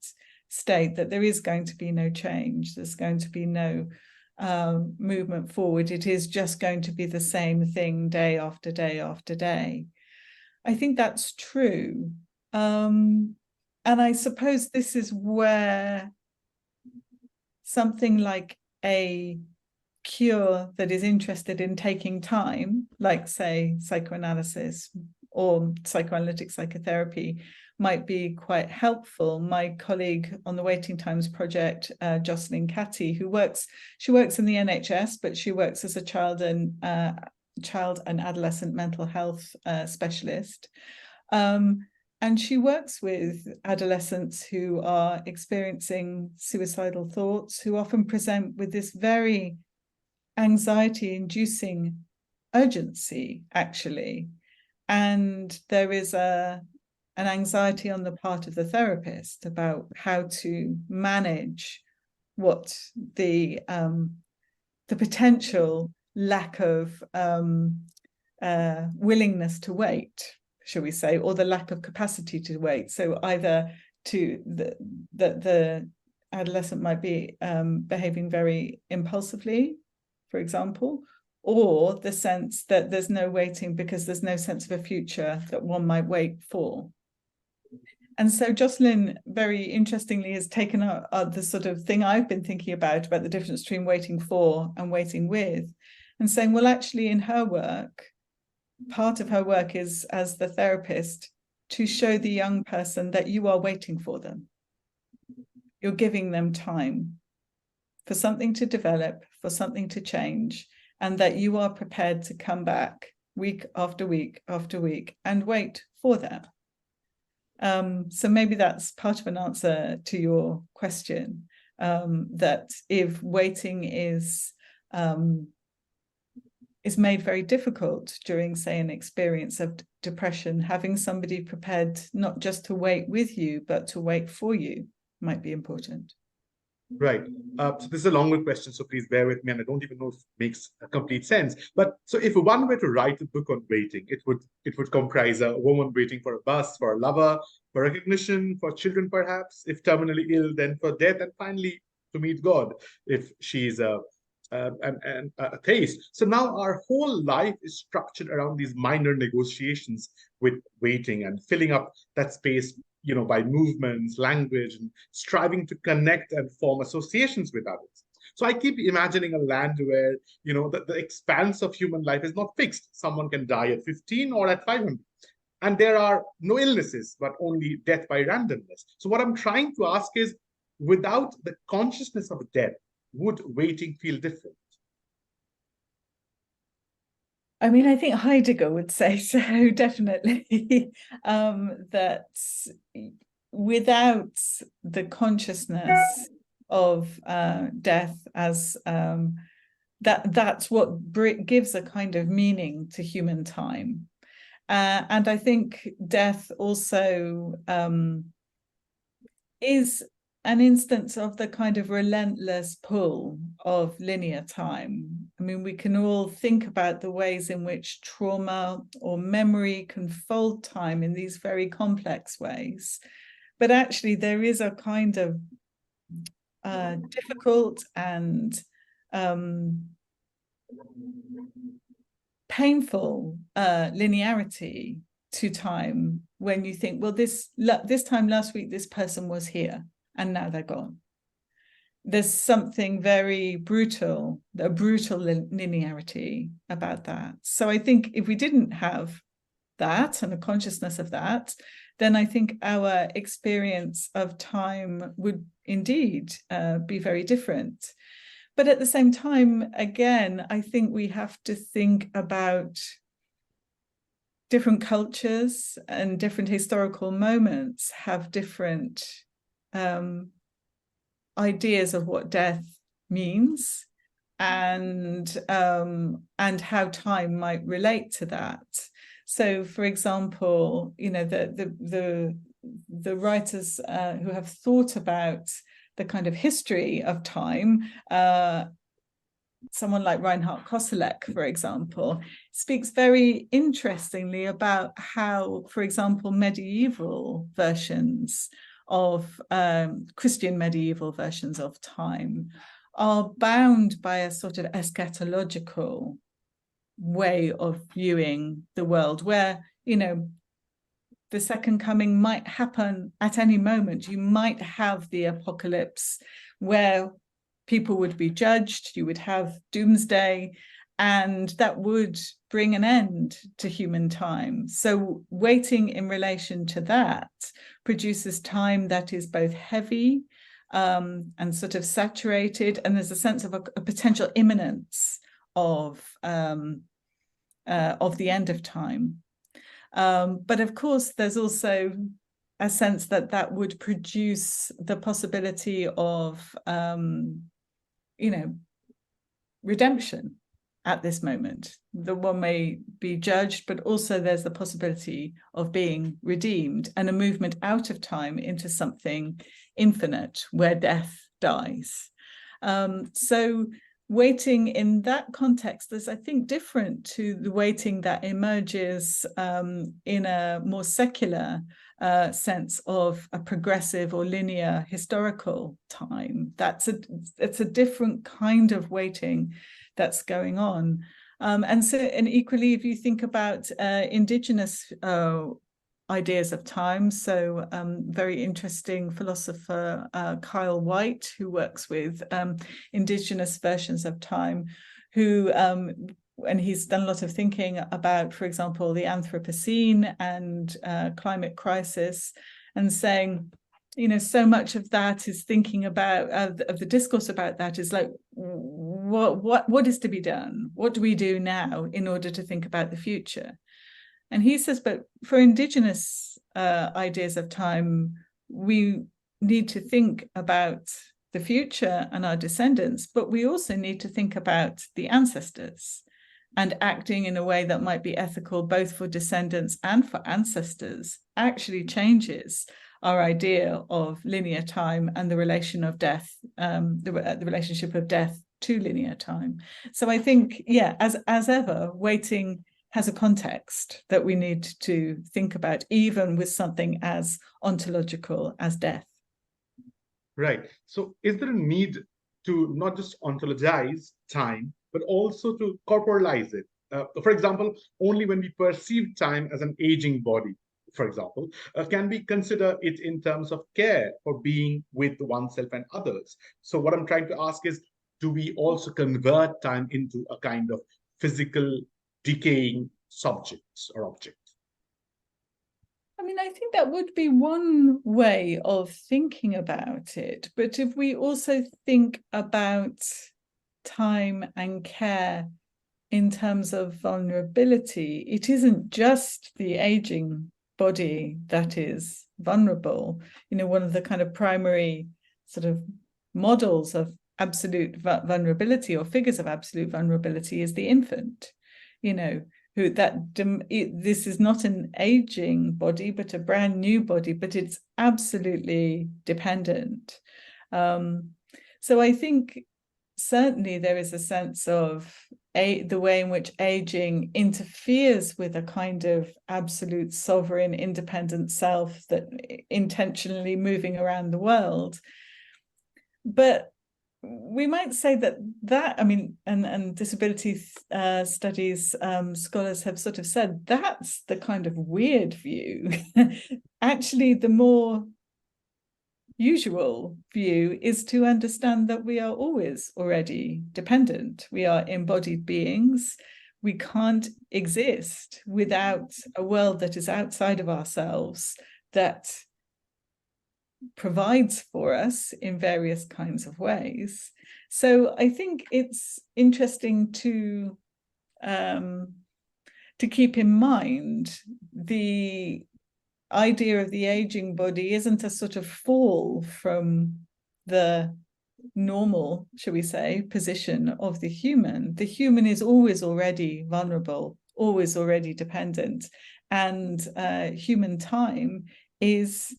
state that there is going to be no change, there's going to be no movement forward. It is just going to be the same thing day after day after day. I think that's true. And I suppose this is where something like a cure that is interested in taking time, like, say, psychoanalysis or psychoanalytic psychotherapy, might be quite helpful. My colleague on the Waiting Times Project, Jocelyn Catty, she works in the NHS, but she works as a child and adolescent mental health specialist. And she works with adolescents who are experiencing suicidal thoughts, who often present with this very anxiety-inducing urgency, actually. And there is an anxiety on the part of the therapist about how to manage what the potential lack of willingness to wait, shall we say, or the lack of capacity to wait. So either the adolescent might be behaving very impulsively, for example, or the sense that there's no waiting because there's no sense of a future that one might wait for. And so Jocelyn, very interestingly, has taken the sort of thing I've been thinking about the difference between waiting for and waiting with, and saying, well, actually, in her work, part of her work is, as the therapist, to show the young person that you are waiting for them. You're giving them time for something to develop, for something to change, and that you are prepared to come back week after week after week and wait for them. So maybe that's part of an answer to your question, that if waiting is made very difficult during, say, an experience of depression, having somebody prepared not just to wait with you, but to wait for you might be important. Right. So this is a longer question, so please bear with me, and I don't even know if it makes a complete sense. But so if one were to write a book on waiting, it would comprise a woman waiting for a bus, for a lover, for recognition, for children perhaps, if terminally ill, then for death, and finally to meet God if she's a atheist. So now our whole life is structured around these minor negotiations with waiting and filling up that space, by movements, language, and striving to connect and form associations with others. So I keep imagining a land where, the expanse of human life is not fixed. Someone can die at 15 or at 500. And there are no illnesses, but only death by randomness. So what I'm trying to ask is, without the consciousness of death, would waiting feel different? I mean, I think Heidegger would say so, definitely, that without the consciousness of death as that's what gives a kind of meaning to human time. And I think death also is an instance of the kind of relentless pull of linear time. I mean, we can all think about the ways in which trauma or memory can fold time in these very complex ways. But actually, there is a kind of difficult and painful linearity to time when you think, well, this time last week, this person was here, and now they're gone. There's something very brutal, a brutal linearity about that. So I think if we didn't have that and a consciousness of that, then I think our experience of time would indeed be very different. But at the same time, again, I think we have to think about different cultures and different historical moments have different ideas of what death means and how time might relate to that. So, for example, you know, the writers who have thought about the kind of history of time, someone like Reinhard Koselleck, for example, speaks very interestingly about how, for example, medieval versions of Christian medieval versions of time are bound by a sort of eschatological way of viewing the world, where, you know, the second coming might happen at any moment. You might have the apocalypse where people would be judged, you would have doomsday, and that would bring an end to human time. So waiting in relation to that produces time that is both heavy and sort of saturated, and there's a sense of a potential imminence of the end of time. But of course, there's also a sense that that would produce the possibility of, you know, redemption at this moment. The one may be judged, but also there's the possibility of being redeemed and a movement out of time into something infinite where death dies. So waiting in that context is, I think, different to the waiting that emerges in a more secular sense of a progressive or linear historical time. It's a different kind of waiting that's going on. And equally, if you think about indigenous ideas of time, so very interesting philosopher Kyle White, who works with indigenous versions of time, who and he's done a lot of thinking about, for example, the Anthropocene and climate crisis, and saying, you know, so much of that is thinking about of the discourse about that is like, what is to be done? What do we do now in order to think about the future? And he says, but for indigenous ideas of time, we need to think about the future and our descendants, but we also need to think about the ancestors and acting in a way that might be ethical both for descendants and for ancestors actually changes our idea of linear time and the relation of death, the relationship of death to linear time. So I think, yeah, as ever, waiting has a context that we need to think about, even with something as ontological as death. Right. So is there a need to not just ontologize time, but also to corporalize it? For example, only when we perceive time as an aging body, for example, can we consider it in terms of care for being with oneself and others? So what I'm trying to ask is, do we also convert time into a kind of physical decaying subjects or object? I mean, I think that would be one way of thinking about it. But if we also think about time and care in terms of vulnerability, it isn't just the aging body that is vulnerable. You know, one of the kind of primary sort of models of absolute vulnerability or figures of absolute vulnerability is the infant, you know, who this is not an aging body, but a brand new body, but it's absolutely dependent. So I think certainly there is a sense of the way in which aging interferes with a kind of absolute sovereign independent self that intentionally moving around the world. But we might say that I mean, and disability studies scholars have sort of said that's the kind of weird view. Actually, the more usual view is to understand that we are always already dependent. We are embodied beings. We can't exist without a world that is outside of ourselves, that provides for us in various kinds of ways. So I think it's interesting to keep in mind the idea of the aging body isn't a sort of fall from the normal, shall we say, position of the human. The human is always already vulnerable, always already dependent, and human time is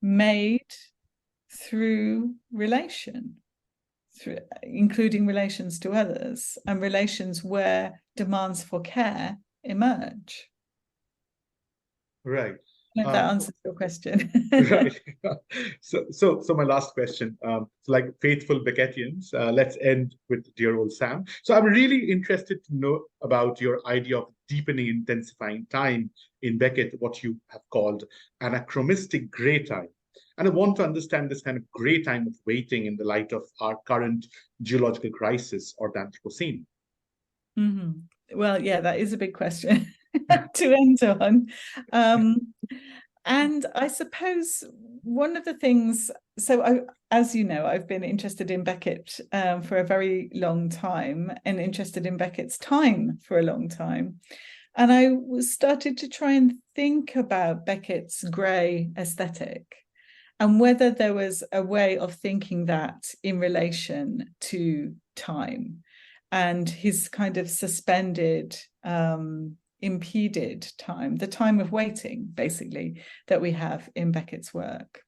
made through relation, including relations to others and relations where demands for care emerge. Right. I hope that answers your question. Right. So my last question, like faithful Beckettians, let's end with dear old Sam. So I'm really interested to know about your idea of deepening, intensifying time in Beckett, what you have called anachronistic grey time. And I want to understand this kind of grey time of waiting in the light of our current geological crisis or the Anthropocene. Mm-hmm. Well, yeah, that is a big question to end on. And I suppose one of the things, as you know, I've been interested in Beckett for a very long time and interested in Beckett's time for a long time. And I started to try and think about Beckett's grey aesthetic and whether there was a way of thinking that in relation to time and his kind of suspended, impeded time, the time of waiting, basically, that we have in Beckett's work.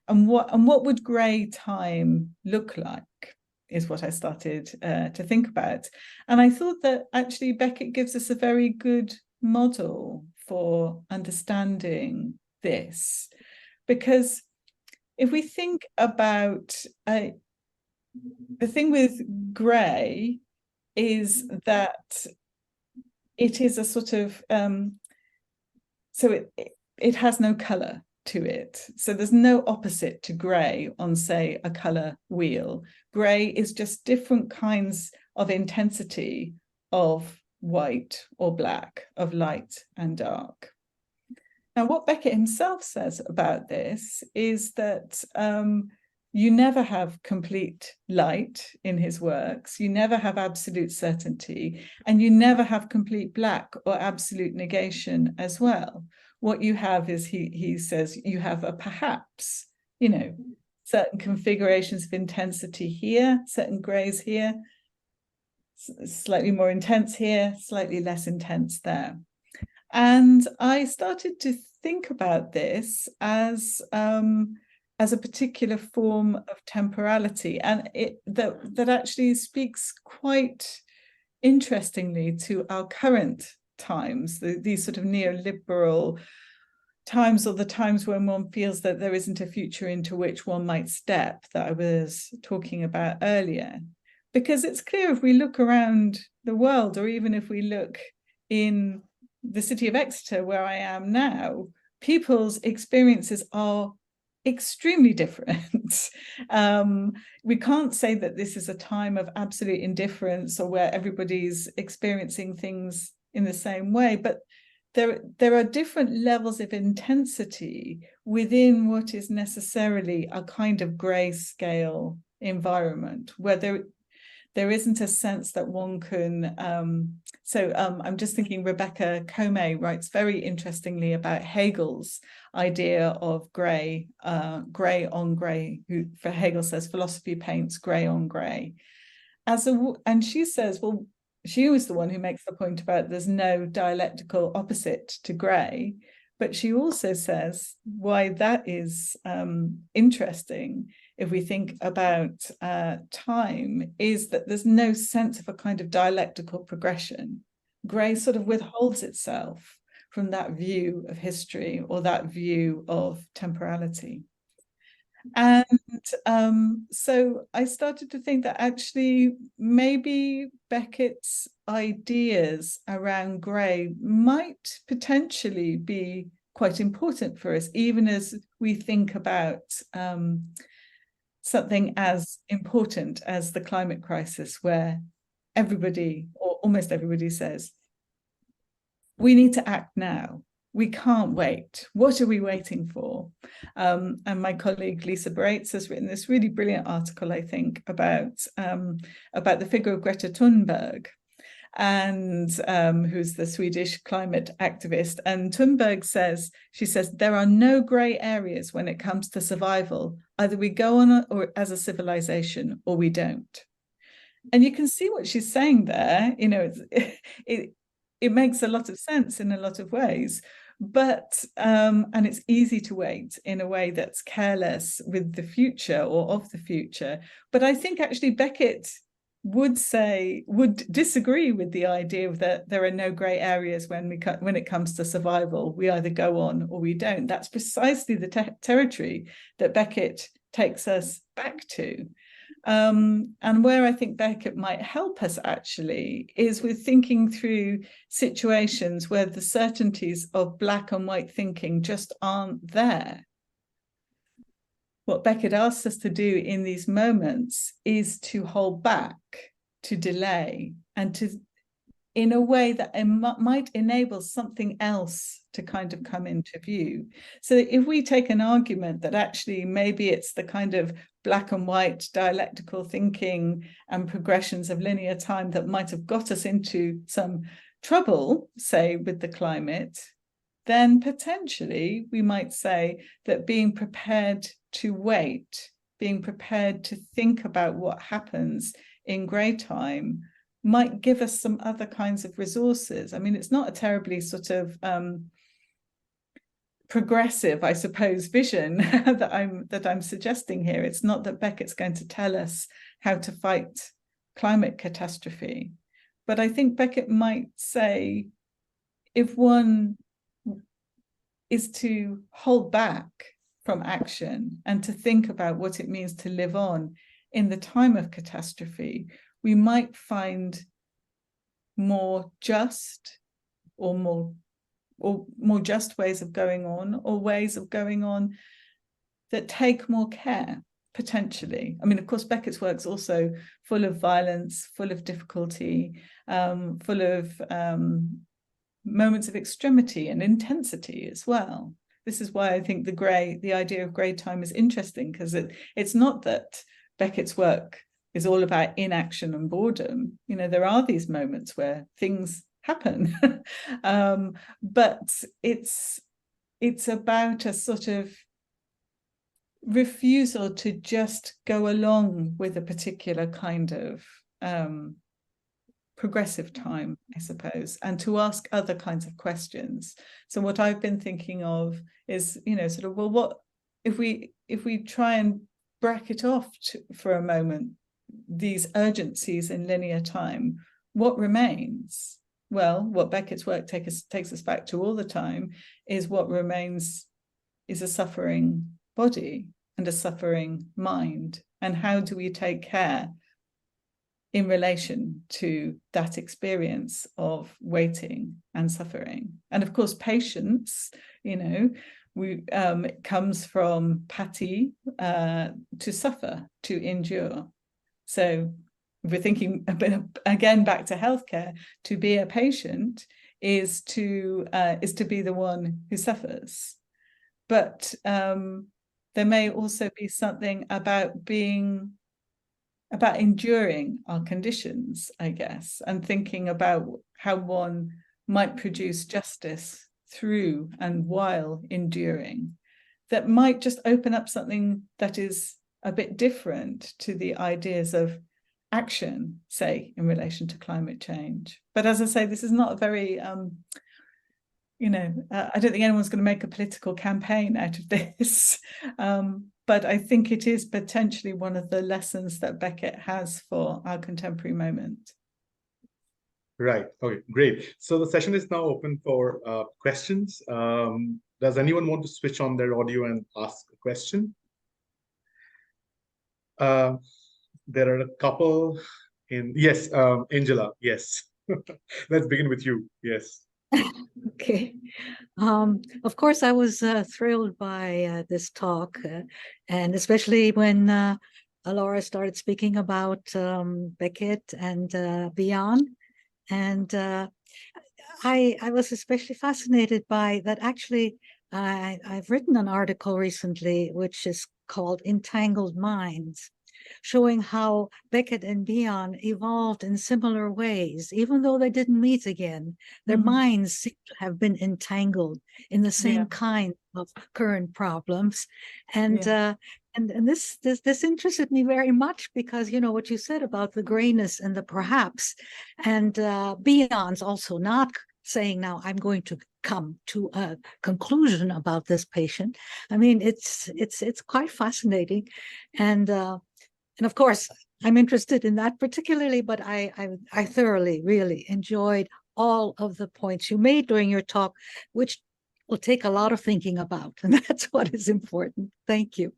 And what would grey time look like is what I started to think about. And I thought that actually Beckett gives us a very good model for understanding this. Because if we think about the thing with grey is that it is a sort of so it has no color to it. So there's no opposite to grey on, say, a color wheel. Grey is just different kinds of intensity of white or black, of light and dark. Now, what Beckett himself says about this is that you never have complete light in his works, you never have absolute certainty, and you never have complete black or absolute negation as well. What you have is, he says, you have a perhaps, you know, certain configurations of intensity here, certain greys here, slightly more intense here, slightly less intense there. And I started to think about this as a particular form of temporality, and that actually speaks quite interestingly to our current times, these sort of neoliberal times, or the times when one feels that there isn't a future into which one might step, that I was talking about earlier. Because it's clear, if we look around the world, or even if we look in the city of Exeter, where I am now, people's experiences are extremely different. We can't say that this is a time of absolute indifference or where everybody's experiencing things in the same way, but there are different levels of intensity within what is necessarily a kind of grayscale environment, where there isn't a sense that one can. I'm just thinking Rebecca Comey writes very interestingly about Hegel's idea of grey on grey, who for Hegel says philosophy paints grey on grey. And she says, well, she was the one who makes the point about there's no dialectical opposite to grey, but she also says why that is interesting if we think about time, is that there's no sense of a kind of dialectical progression. Grey sort of withholds itself from that view of history or that view of temporality. And so I started to think that actually maybe Beckett's ideas around grey might potentially be quite important for us, even as we think about something as important as the climate crisis, where everybody, or almost everybody, says, we need to act now. We can't wait. What are we waiting for? And my colleague Lisa Baraitser has written this really brilliant article, I think, about the figure of Greta Thunberg, and who's the Swedish climate activist. And Thunberg says, she says, there are no grey areas when it comes to survival. Either we go on or as a civilization, or we don't. And you can see what she's saying there. You know, it makes a lot of sense in a lot of ways. But and it's easy to wait in a way that's careless with the future or of the future. But I think actually Beckett would disagree with the idea that there are no grey areas when it comes to survival. We either go on or we don't. That's precisely the territory that Beckett takes us back to. And where I think Beckett might help us actually is with thinking through situations where the certainties of black and white thinking just aren't there. What Beckett asks us to do in these moments is to hold back, to delay, and to, in a way that might enable something else to kind of come into view. So if we take an argument that actually maybe it's the kind of black and white dialectical thinking and progressions of linear time that might have got us into some trouble, say, with the climate, then potentially we might say that being prepared to wait, being prepared to think about what happens in grey time might give us some other kinds of resources. I mean, it's not a terribly sort of progressive, I suppose, vision that I'm suggesting here. It's not that Beckett's going to tell us how to fight climate catastrophe, but I think Beckett might say, if one is to hold back from action and to think about what it means to live on in the time of catastrophe, we might find more just or more just ways of going on, or ways of going on that take more care, potentially. I mean, of course, Beckett's work's also full of violence, full of difficulty, full of moments of extremity and intensity as well. This is why I think the idea of grey time is interesting, because it's not that Beckett's work is all about inaction and boredom. You know, there are these moments where things happen, but it's about a sort of refusal to just go along with a particular kind of progressive time, I suppose, and to ask other kinds of questions. So what I've been thinking of is, you know, sort of, well, what if we try and bracket off for a moment these urgencies in linear time, what remains? Well, what Beckett's work takes us back to all the time is what remains is a suffering body and a suffering mind. And how do we take care in relation to that experience of waiting and suffering? And of course, patience, you know, it comes from pati, to suffer, to endure. So if we're thinking a bit again back to healthcare, to be a patient is to be the one who suffers. But there may also be something about enduring our conditions, I guess, and thinking about how one might produce justice through and while enduring, that might just open up something that is a bit different to the ideas of action, say, in relation to climate change. But as I say, this is not a very, I don't think anyone's going to make a political campaign out of this. But I think it is potentially one of the lessons that Beckett has for our contemporary moment. Right. Okay, great. So the session is now open for questions. Does anyone want to switch on their audio and ask a question? There are a couple in, yes, Angela, yes. Let's begin with you, yes. Okay. Of course, I was thrilled by this talk, and especially when Laura started speaking about Beckett and beyond. And I was especially fascinated by that. Actually, I've written an article recently, which is called Entangled Minds, showing how Beckett and Bion evolved in similar ways. Even though they didn't meet again, their minds seem to have been entangled in the same kind of current problems. And this interested me very much because, you know, what you said about the grayness and the perhaps, and Bion's also not saying, now I'm going to come to a conclusion about this patient. I mean, it's quite fascinating. And of course, I'm interested in that particularly, but I thoroughly, really enjoyed all of the points you made during your talk, which will take a lot of thinking about, and that's what is important. Thank you.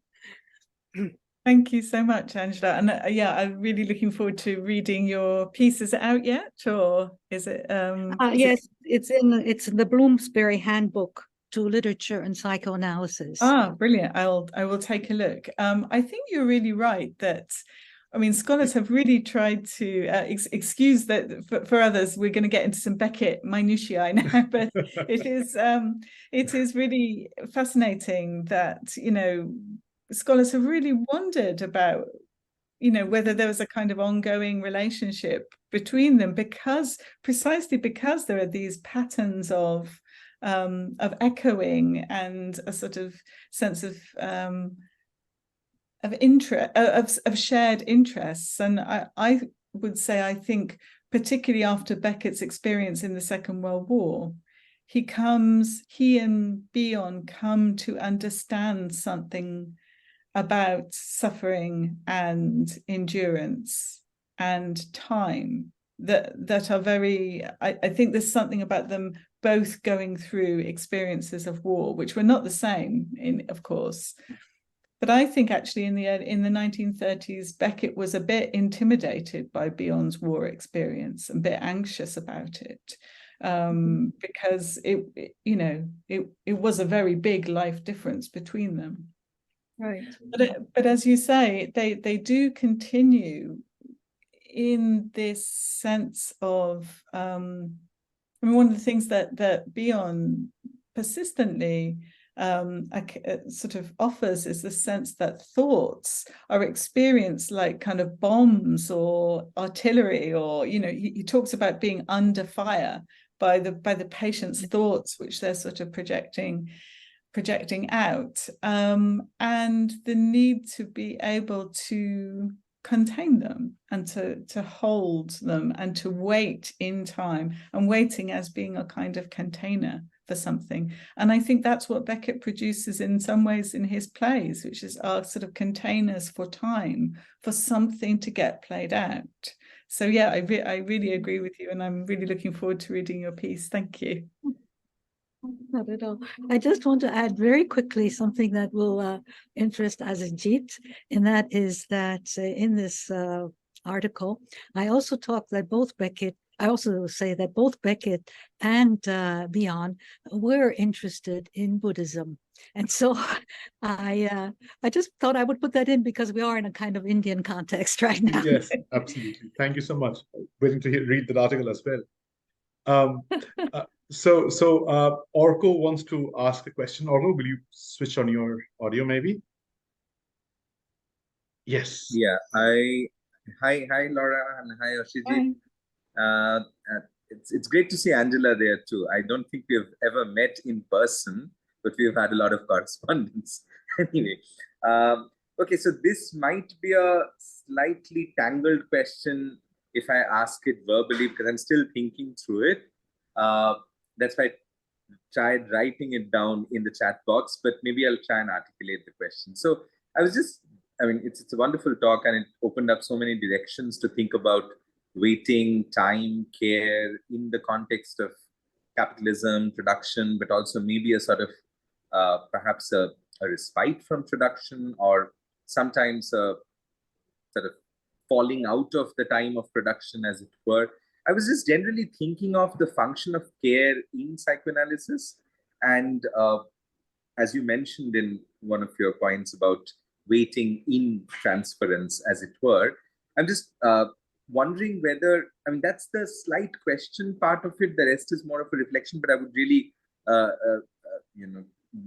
Thank you so much, Angela. And I'm really looking forward to reading your piece. Is it out yet, or is it? Yes, it's in the Bloomsbury Handbook to Literature and Psychoanalysis. Ah, brilliant. I will take a look. I think you're really right that, I mean, scholars have really tried to excuse that for others. We're going to get into some Beckett minutiae now, but it is really fascinating that, you know, scholars have really wondered about, you know, whether there was a kind of ongoing relationship between them, precisely because there are these patterns of echoing and a sort of sense of interest, of shared interests. And I would say, I think, particularly after Beckett's experience in the Second World War, he and Bion come to understand something about suffering and endurance and time that are very, I think there's something about them both going through experiences of war, which were not the same, of course. But I think actually in the 1930s, Beckett was a bit intimidated by Bion's war experience, a bit anxious about it, because it was a very big life difference between them. Right. But as you say, they do continue in this sense of, I mean, one of the things that Bion persistently sort of offers is the sense that thoughts are experienced like kind of bombs or artillery, or, you know, he talks about being under fire by the patient's thoughts, which they're sort of projecting out, and the need to be able to contain them and to hold them and to wait in time, and waiting as being a kind of container for something. And I think that's what Beckett produces in some ways in his plays, which is our sort of containers for time, for something to get played out. So yeah, I really agree with you, and I'm really looking forward to reading your piece. Thank you. Not at all. I just want to add very quickly something that will interest Asijit, and that is that in this article, I also say that both Beckett and Bion were interested in Buddhism. And so I just thought I would put that in because we are in a kind of Indian context right now. Yes, absolutely. Thank you so much. Waiting to read that article as well. Um, Orko wants to ask a question. Orko, will you switch on your audio maybe? Yes. Yeah. Hi, Laura, and hi, Asijit. It's great to see Angela there too. I don't think we've ever met in person, but we've had a lot of correspondence. Anyway, okay, so this might be a slightly tangled question if I ask it verbally, because I'm still thinking through it. That's why I tried writing it down in the chat box, but maybe I'll try and articulate the question. So I mean, it's a wonderful talk, and it opened up so many directions to think about waiting, time, care in the context of capitalism, production, but also maybe a sort of perhaps a respite from production, or sometimes a sort of falling out of the time of production, as it were. I was just generally thinking of the function of care in psychoanalysis. And as you mentioned in one of your points about waiting in transference, as it were, I'm just wondering whether, I mean, that's the slight question part of it. The rest is more of a reflection, but I would really,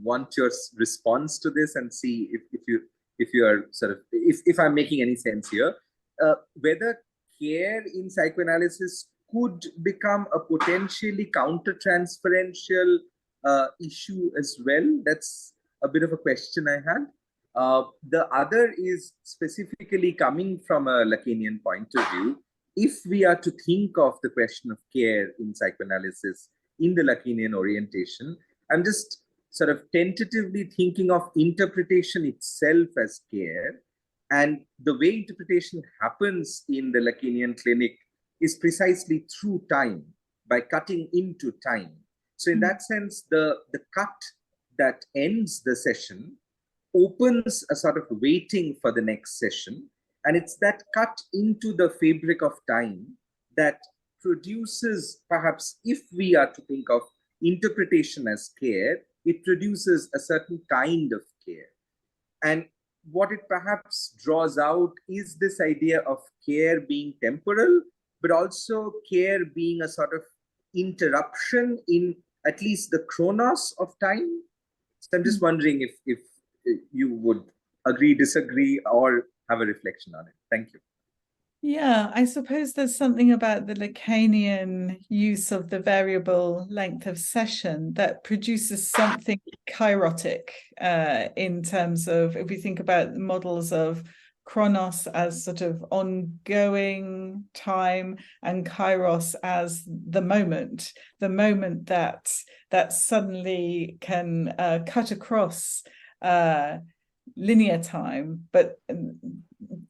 want your response to this and see if you are sort of, if I'm making any sense here, whether care in psychoanalysis could become a potentially counter-transferential issue as well. That's a bit of a question I had. The other is specifically coming from a Lacanian point of view. If we are to think of the question of care in psychoanalysis in the Lacanian orientation, I'm just sort of tentatively thinking of interpretation itself as care. And the way interpretation happens in the Lacanian clinic is precisely through time, by cutting into time. So in that sense, the cut that ends the session opens a sort of waiting for the next session. And it's that cut into the fabric of time that produces, perhaps, if we are to think of interpretation as care, it produces a certain kind of care. And what it perhaps draws out is this idea of care being temporal, but also care being a sort of interruption in at least the chronos of time. So I'm just wondering if you would agree, disagree, or have a reflection on it. Thank you. Yeah, I suppose there's something about the Lacanian use of the variable length of session that produces something kairotic in terms of, if we think about models of chronos as sort of ongoing time and kairos as the moment that suddenly can cut across linear time, but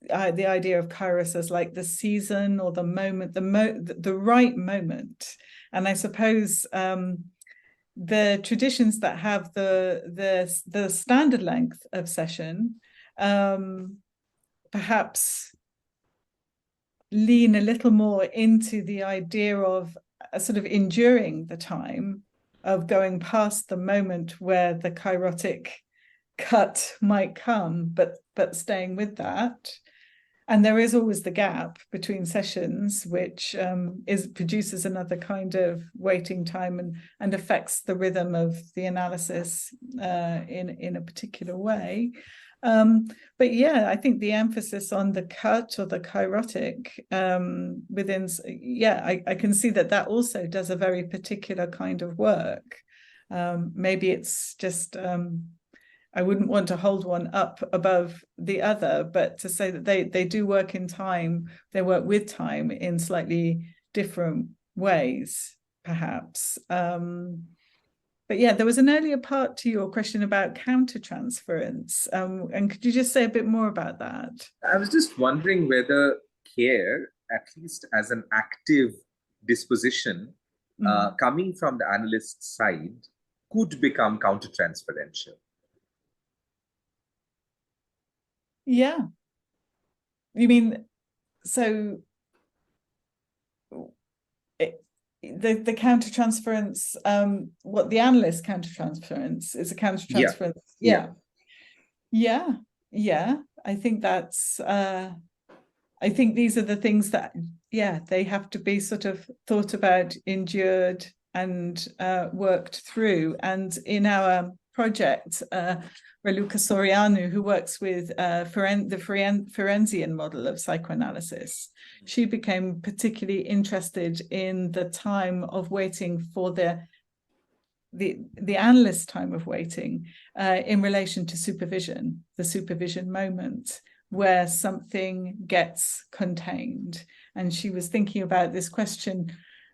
the idea of kairos as like the season or the moment, the right moment. And I suppose the traditions that have the standard length of session perhaps lean a little more into the idea of a sort of enduring the time, of going past the moment where the kairotic cut might come, but staying with that. And there is always the gap between sessions, which produces another kind of waiting time and affects the rhythm of the analysis in a particular way. But yeah, I think the emphasis on the cut or the kairotic within, I can see that also does a very particular kind of work. Maybe it's just I wouldn't want to hold one up above the other, but to say that they do work in time, they work with time in slightly different ways, perhaps. But yeah, there was an earlier part to your question about countertransference. And could you just say a bit more about that? I was just wondering whether care, at least as an active disposition, coming from the analyst's side, could become countertransferential. Yeah. You mean, so the countertransference, what the analyst countertransference is a countertransference. Yeah. I think that's I think these are the things that, yeah, they have to be sort of thought about, endured, and worked through. And in our project, Raluca Soriano, who works with the Ferencian model of psychoanalysis, she became particularly interested in the time of waiting for the analyst time of waiting in relation to supervision, the supervision moment where something gets contained. And she was thinking about this question,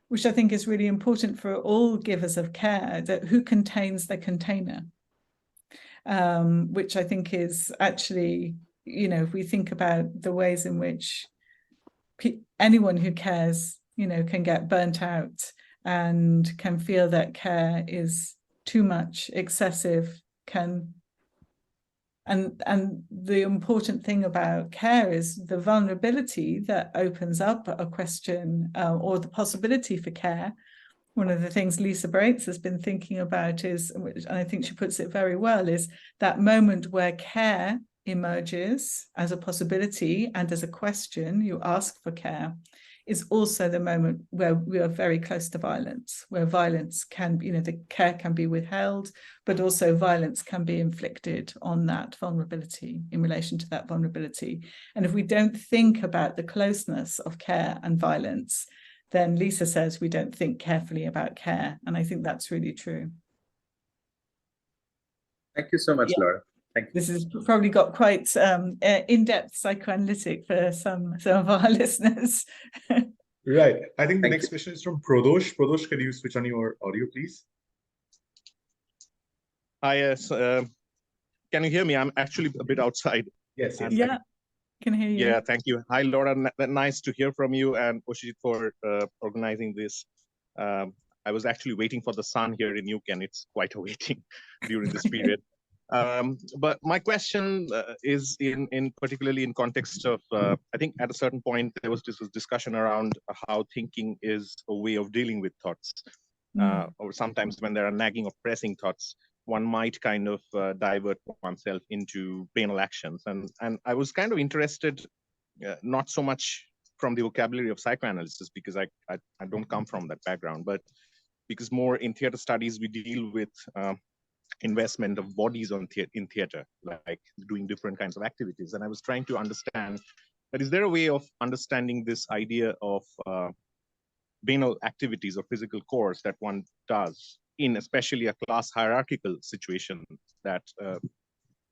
which I think is really important for all givers of care, that who contains the container, which I think is actually, you know, if we think about the ways in which anyone who cares, you know, can get burnt out and can feel that care is too much, excessive, and the important thing about care is the vulnerability that opens up a question or the possibility for care. One of the things Lisa Baraitser has been thinking about is, and I think she puts it very well, is that moment where care emerges as a possibility and as a question, you ask for care, is also the moment where we are very close to violence, where violence can, you know, the care can be withheld, but also violence can be inflicted on that vulnerability, in relation to that vulnerability. And if we don't think about the closeness of care and violence, then Lisa says we don't think carefully about care. And I think that's really true. Thank you so much, Laura. Thank you. This has probably got quite in-depth psychoanalytic for some of our listeners. Right. I think the next question is from Pradosh. Pradosh, can you switch on your audio, please? Hi, yes. Can you hear me? I'm actually a bit outside. Yes. Yeah, can hear you. Yeah, thank you. Hi, Laura. Nice to hear from you, and Asijit for organizing this. I was actually waiting for the sun here in UK, and it's quite a waiting during this period. But my question is in particularly in context of, I think at a certain point, there was this discussion around how thinking is a way of dealing with thoughts. Or sometimes when there are nagging or pressing thoughts, one might kind of divert oneself into banal actions. And I was kind of interested, not so much from the vocabulary of psychoanalysis, because I don't come from that background, but because more in theater studies, we deal with investment of bodies in theater, like doing different kinds of activities. And I was trying to understand that, is there a way of understanding this idea of banal activities or physical chores that one does in especially a class hierarchical situation that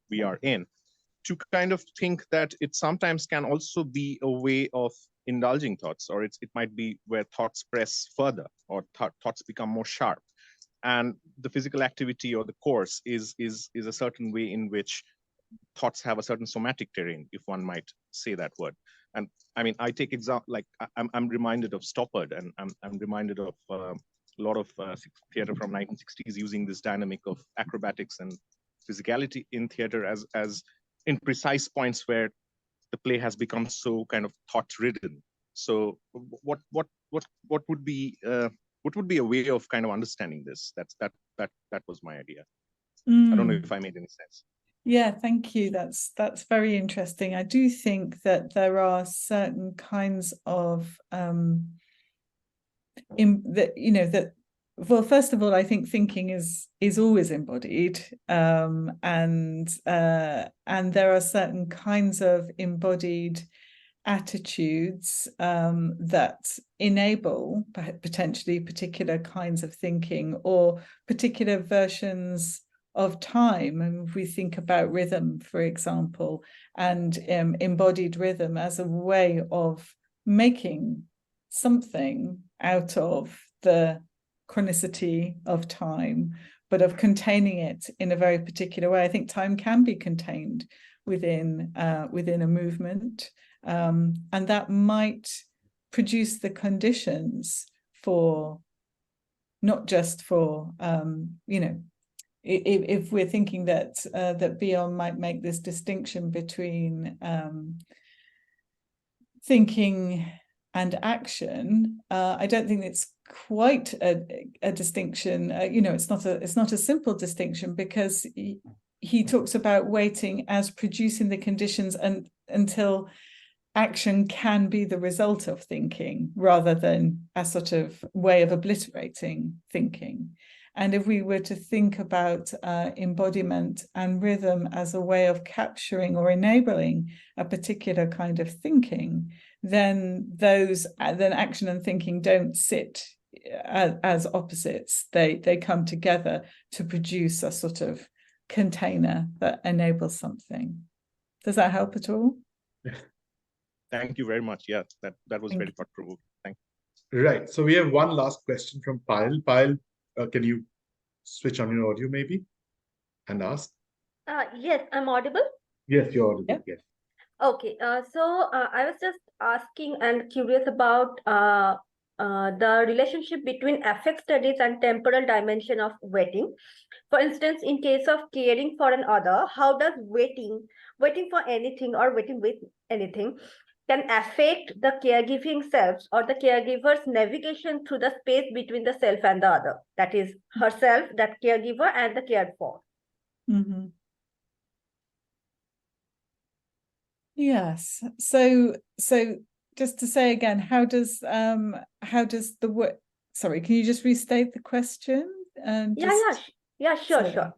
we are in, to kind of think that it sometimes can also be a way of indulging thoughts, or it might be where thoughts press further, or thoughts become more sharp. And the physical activity or the course is a certain way in which thoughts have a certain somatic terrain, if one might say that word. And I mean, I take example, like I'm reminded of Stoppard, and I'm reminded of a lot of theater from 1960s using this dynamic of acrobatics and physicality in theater as in precise points where the play has become so kind of thought-ridden. So what would be a way of kind of understanding this? That was my idea. I don't know if I made any sense. Yeah, thank you. That's very interesting. I do think that there are certain kinds of well, first of all, I think thinking is always embodied, and there are certain kinds of embodied attitudes that enable potentially particular kinds of thinking or particular versions of time. And if we think about rhythm, for example, and embodied rhythm as a way of making something out of the chronicity of time, but of containing it in a very particular way. I think time can be contained within a movement, and that might produce the conditions for, not just for if we're thinking that that Bion might make this distinction between thinking and action, I don't think it's quite a distinction. It's not a simple distinction, because he talks about waiting as producing the conditions until action can be the result of thinking rather than a sort of way of obliterating thinking. And if we were to think about embodiment and rhythm as a way of capturing or enabling a particular kind of thinking, then action and thinking don't sit as opposites. They come together to produce a sort of container that enables something. Does that help at all? Thank you very much. Yeah, that was very thought-provoking. Thank you. Right. So we have one last question from Payal. Payal, can you switch on your audio maybe and ask? Yes, I'm audible. Yes, you're audible. Yeah. Yes. Okay, so I was just asking and curious about the relationship between affect studies and temporal dimension of waiting. For instance, in case of caring for an other, how does waiting for anything or waiting with anything can affect the caregiving selves or the caregiver's navigation through the space between the self and the other? That is herself, that caregiver, and the cared for. Mm-hmm. Yes. So just to say again, how does the work? Sorry, can you just restate the question? And Sure.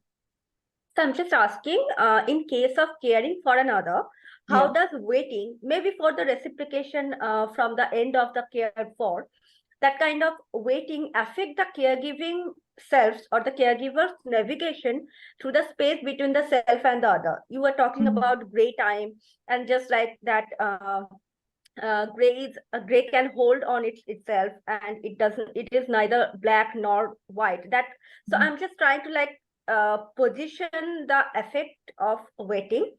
So I'm just asking, in case of caring for another, how does waiting, maybe for the reciprocation from the end of the cared for, that kind of waiting affect the caregiving selves or the caregiver's navigation through the space between the self and the other? You were talking about gray time, and just like that, gray can hold on itself, and it is neither black nor white. So I'm just trying to position the effect of waiting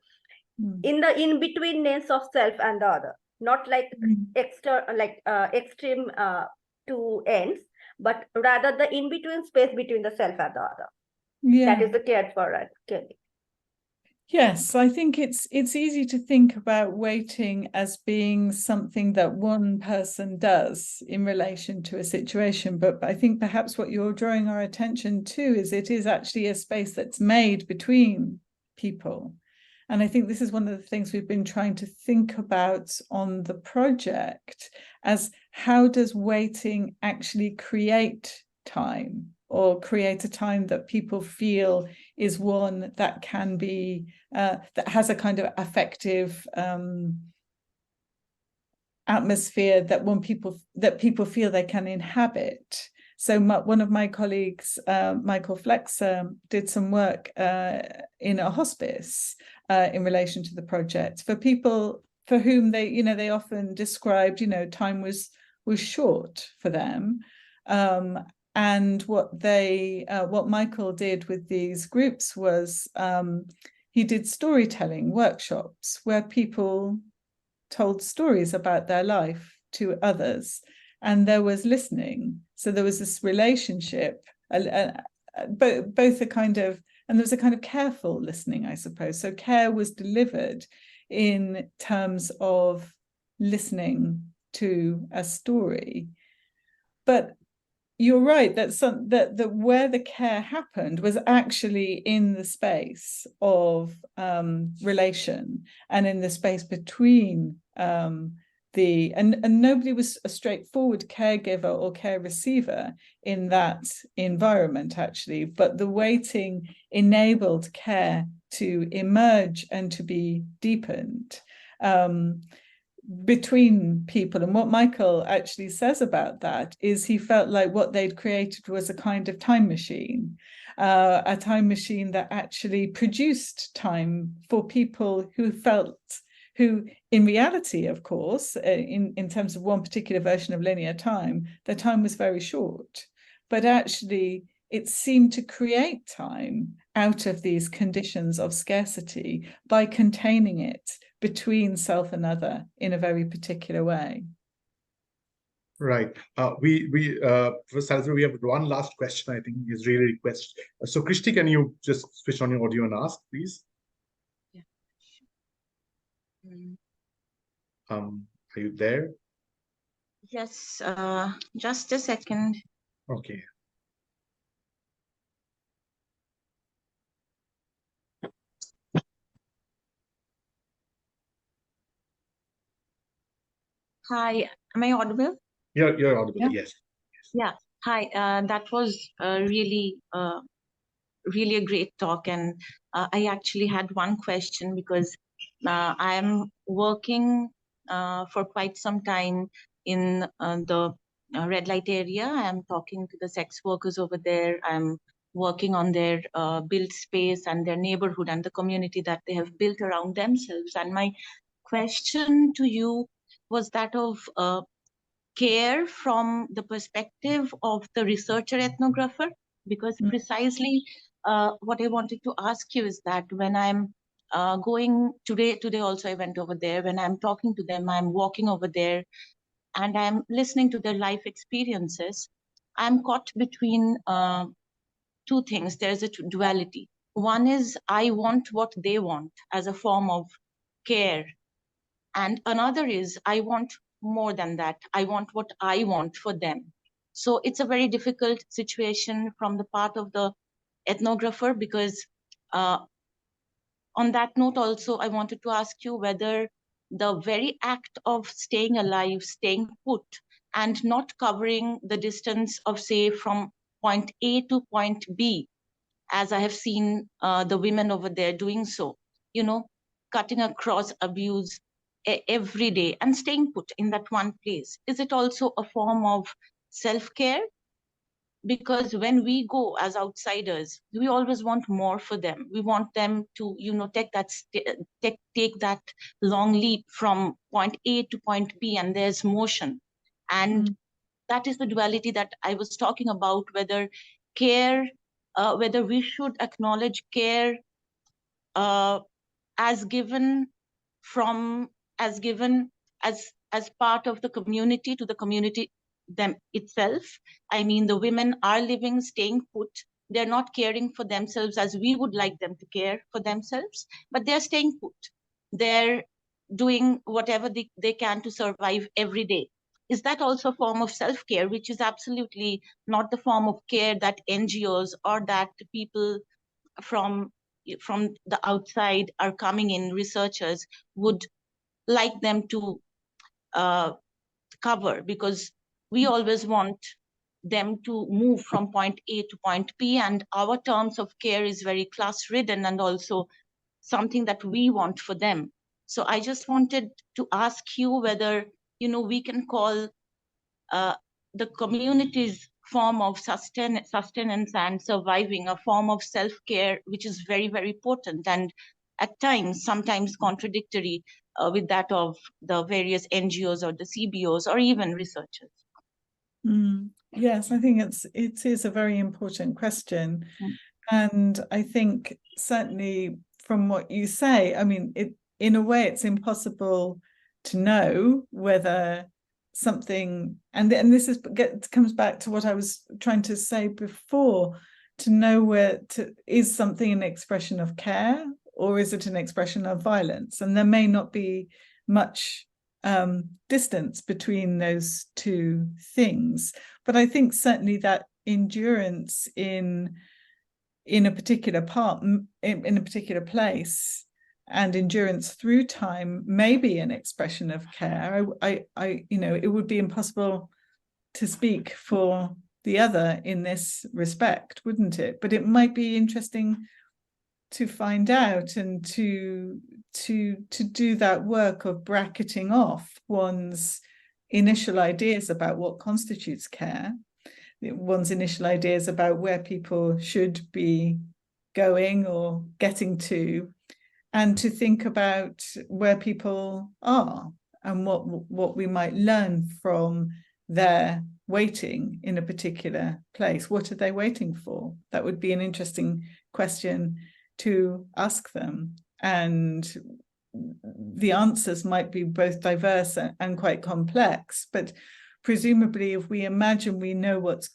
in the in-betweenness of self and the other, not like extreme two ends, but rather the in-between space between the self and the other. That is the cared for, right? Yes, I think it's easy to think about waiting as being something that one person does in relation to a situation, but I think perhaps what you're drawing our attention to is it is actually a space that's made between people. And I think this is one of the things we've been trying to think about on the project, as how does waiting actually create time, or create a time that people feel is one that can be, that has a kind of affective atmosphere that people feel they can inhabit. So one of my colleagues, Michael Flexer, did some work in a hospice in relation to the project for people for whom they often described, time was short for them. And what Michael did with these groups was he did storytelling workshops where people told stories about their life to others, and there was listening. So there was this relationship, both a kind of, and there was a kind of careful listening, I suppose. So care was delivered in terms of listening to a story. But you're right that where the care happened was actually in the space of relation, and in the space between and nobody was a straightforward caregiver or care receiver in that environment, actually, but the waiting enabled care to emerge and to be deepened between people. And what Michael actually says about that is he felt like what they'd created was a kind of time machine, a time machine that actually produced time for people who in reality, of course, in terms of one particular version of linear time, their time was very short. But actually, it seemed to create time out of these conditions of scarcity by containing it between self and other in a very particular way. Right. For Salisbury, we have one last question. I think is really requested. So, Krishti, can you just switch on your audio and ask, please? Yeah. Are you there? Yes. Just a second. Okay. Hi, am I audible? You're audible, Yeah. yes. Yeah. Hi, that was really a great talk, and I actually had one question because I am working for quite some time in the red light area. I am talking to the sex workers over there. I'm working on their built space and their neighborhood and the community that they have built around themselves. And my question to you was that of care from the perspective of the researcher ethnographer, because precisely what I wanted to ask you is that when I'm going today also I went over there. When I'm talking to them, I'm walking over there and I'm listening to their life experiences. I'm caught between two things. There's a duality. One is I want what they want as a form of care, and another is I want more than that. I want what I want for them. So it's a very difficult situation from the part of the ethnographer, because on that note also, I wanted to ask you whether the very act of staying alive, staying put, and not covering the distance of, say, from point A to point B, as I have seen the women over there doing so, cutting across abuse every day and staying put in that one place. Is it also a form of self-care? Because when we go as outsiders, we always want more for them. We want them to, take that long leap from point A to point B, and there's motion. And that is the duality that I was talking about, whether we should acknowledge care as given as part of the community to the community them itself. I mean, the women are living, staying put. They're not caring for themselves as we would like them to care for themselves, but they're staying put. They're doing whatever they can to survive every day. Is that also a form of self-care, which is absolutely not the form of care that NGOs or that people from the outside are coming in, researchers would like them to cover? Because we always want them to move from point A to point B, and our terms of care is very class-ridden and also something that we want for them. So I just wanted to ask you whether, we can call the community's form of sustenance and surviving a form of self-care, which is very, very potent and at times, sometimes contradictory with that of the various NGOs or the CBOs or even researchers. Yes, I think it is a very important question. And I think certainly from what you say, I mean, in a way, it's impossible to know whether something, and this comes back to what I was trying to say before, to know is something an expression of care or is it an expression of violence? And there may not be much distance between those two things. But I think certainly that endurance in a particular part, in a particular place, and endurance through time may be an expression of care. It would be impossible to speak for the other in this respect, wouldn't it? But it might be interesting to find out and to do that work of bracketing off one's initial ideas about what constitutes care, one's initial ideas about where people should be going or getting to, and to think about where people are and what we might learn from their waiting in a particular place. What are they waiting for? That would be an interesting question to ask them. And the answers might be both diverse and quite complex, but presumably if we imagine we know what's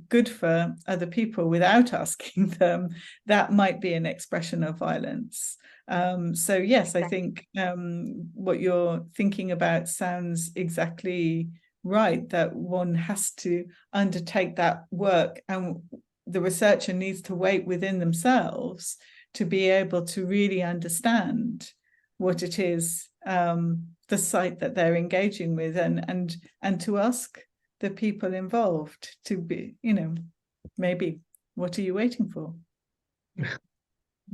good for other people without asking them, that might be an expression of violence. So yes, I think what you're thinking about sounds exactly right, that one has to undertake that work, and the researcher needs to wait within themselves to be able to really understand what it is the site that they're engaging with, and to ask the people involved to be, maybe, what are you waiting for?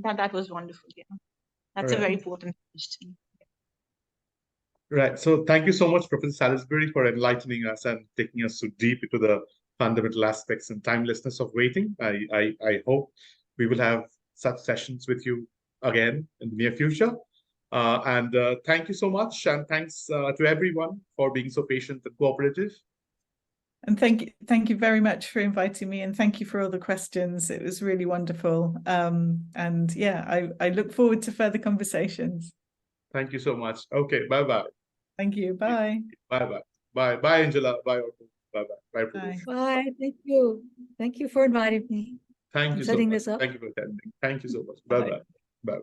That was wonderful. Yeah, that's a very important question. Right. So thank you so much, Professor Salisbury, for enlightening us and taking us so deep into the fundamental aspects and timelessness of waiting. I hope we will have such sessions with you again in the near future. And thank you so much. And thanks to everyone for being so patient and cooperative. And thank you very much for inviting me, and thank you for all the questions. It was really wonderful. And yeah, I look forward to further conversations. Thank you so much. Okay, bye-bye. Thank you. Bye. Bye-bye. Bye. Bye, Angela. Bye. Bye-bye. Bye. Bye. Thank you. Thank you for inviting me. Thank you so setting much. this up. Thank you for attending. Thank you so much. Bye-bye. Bye.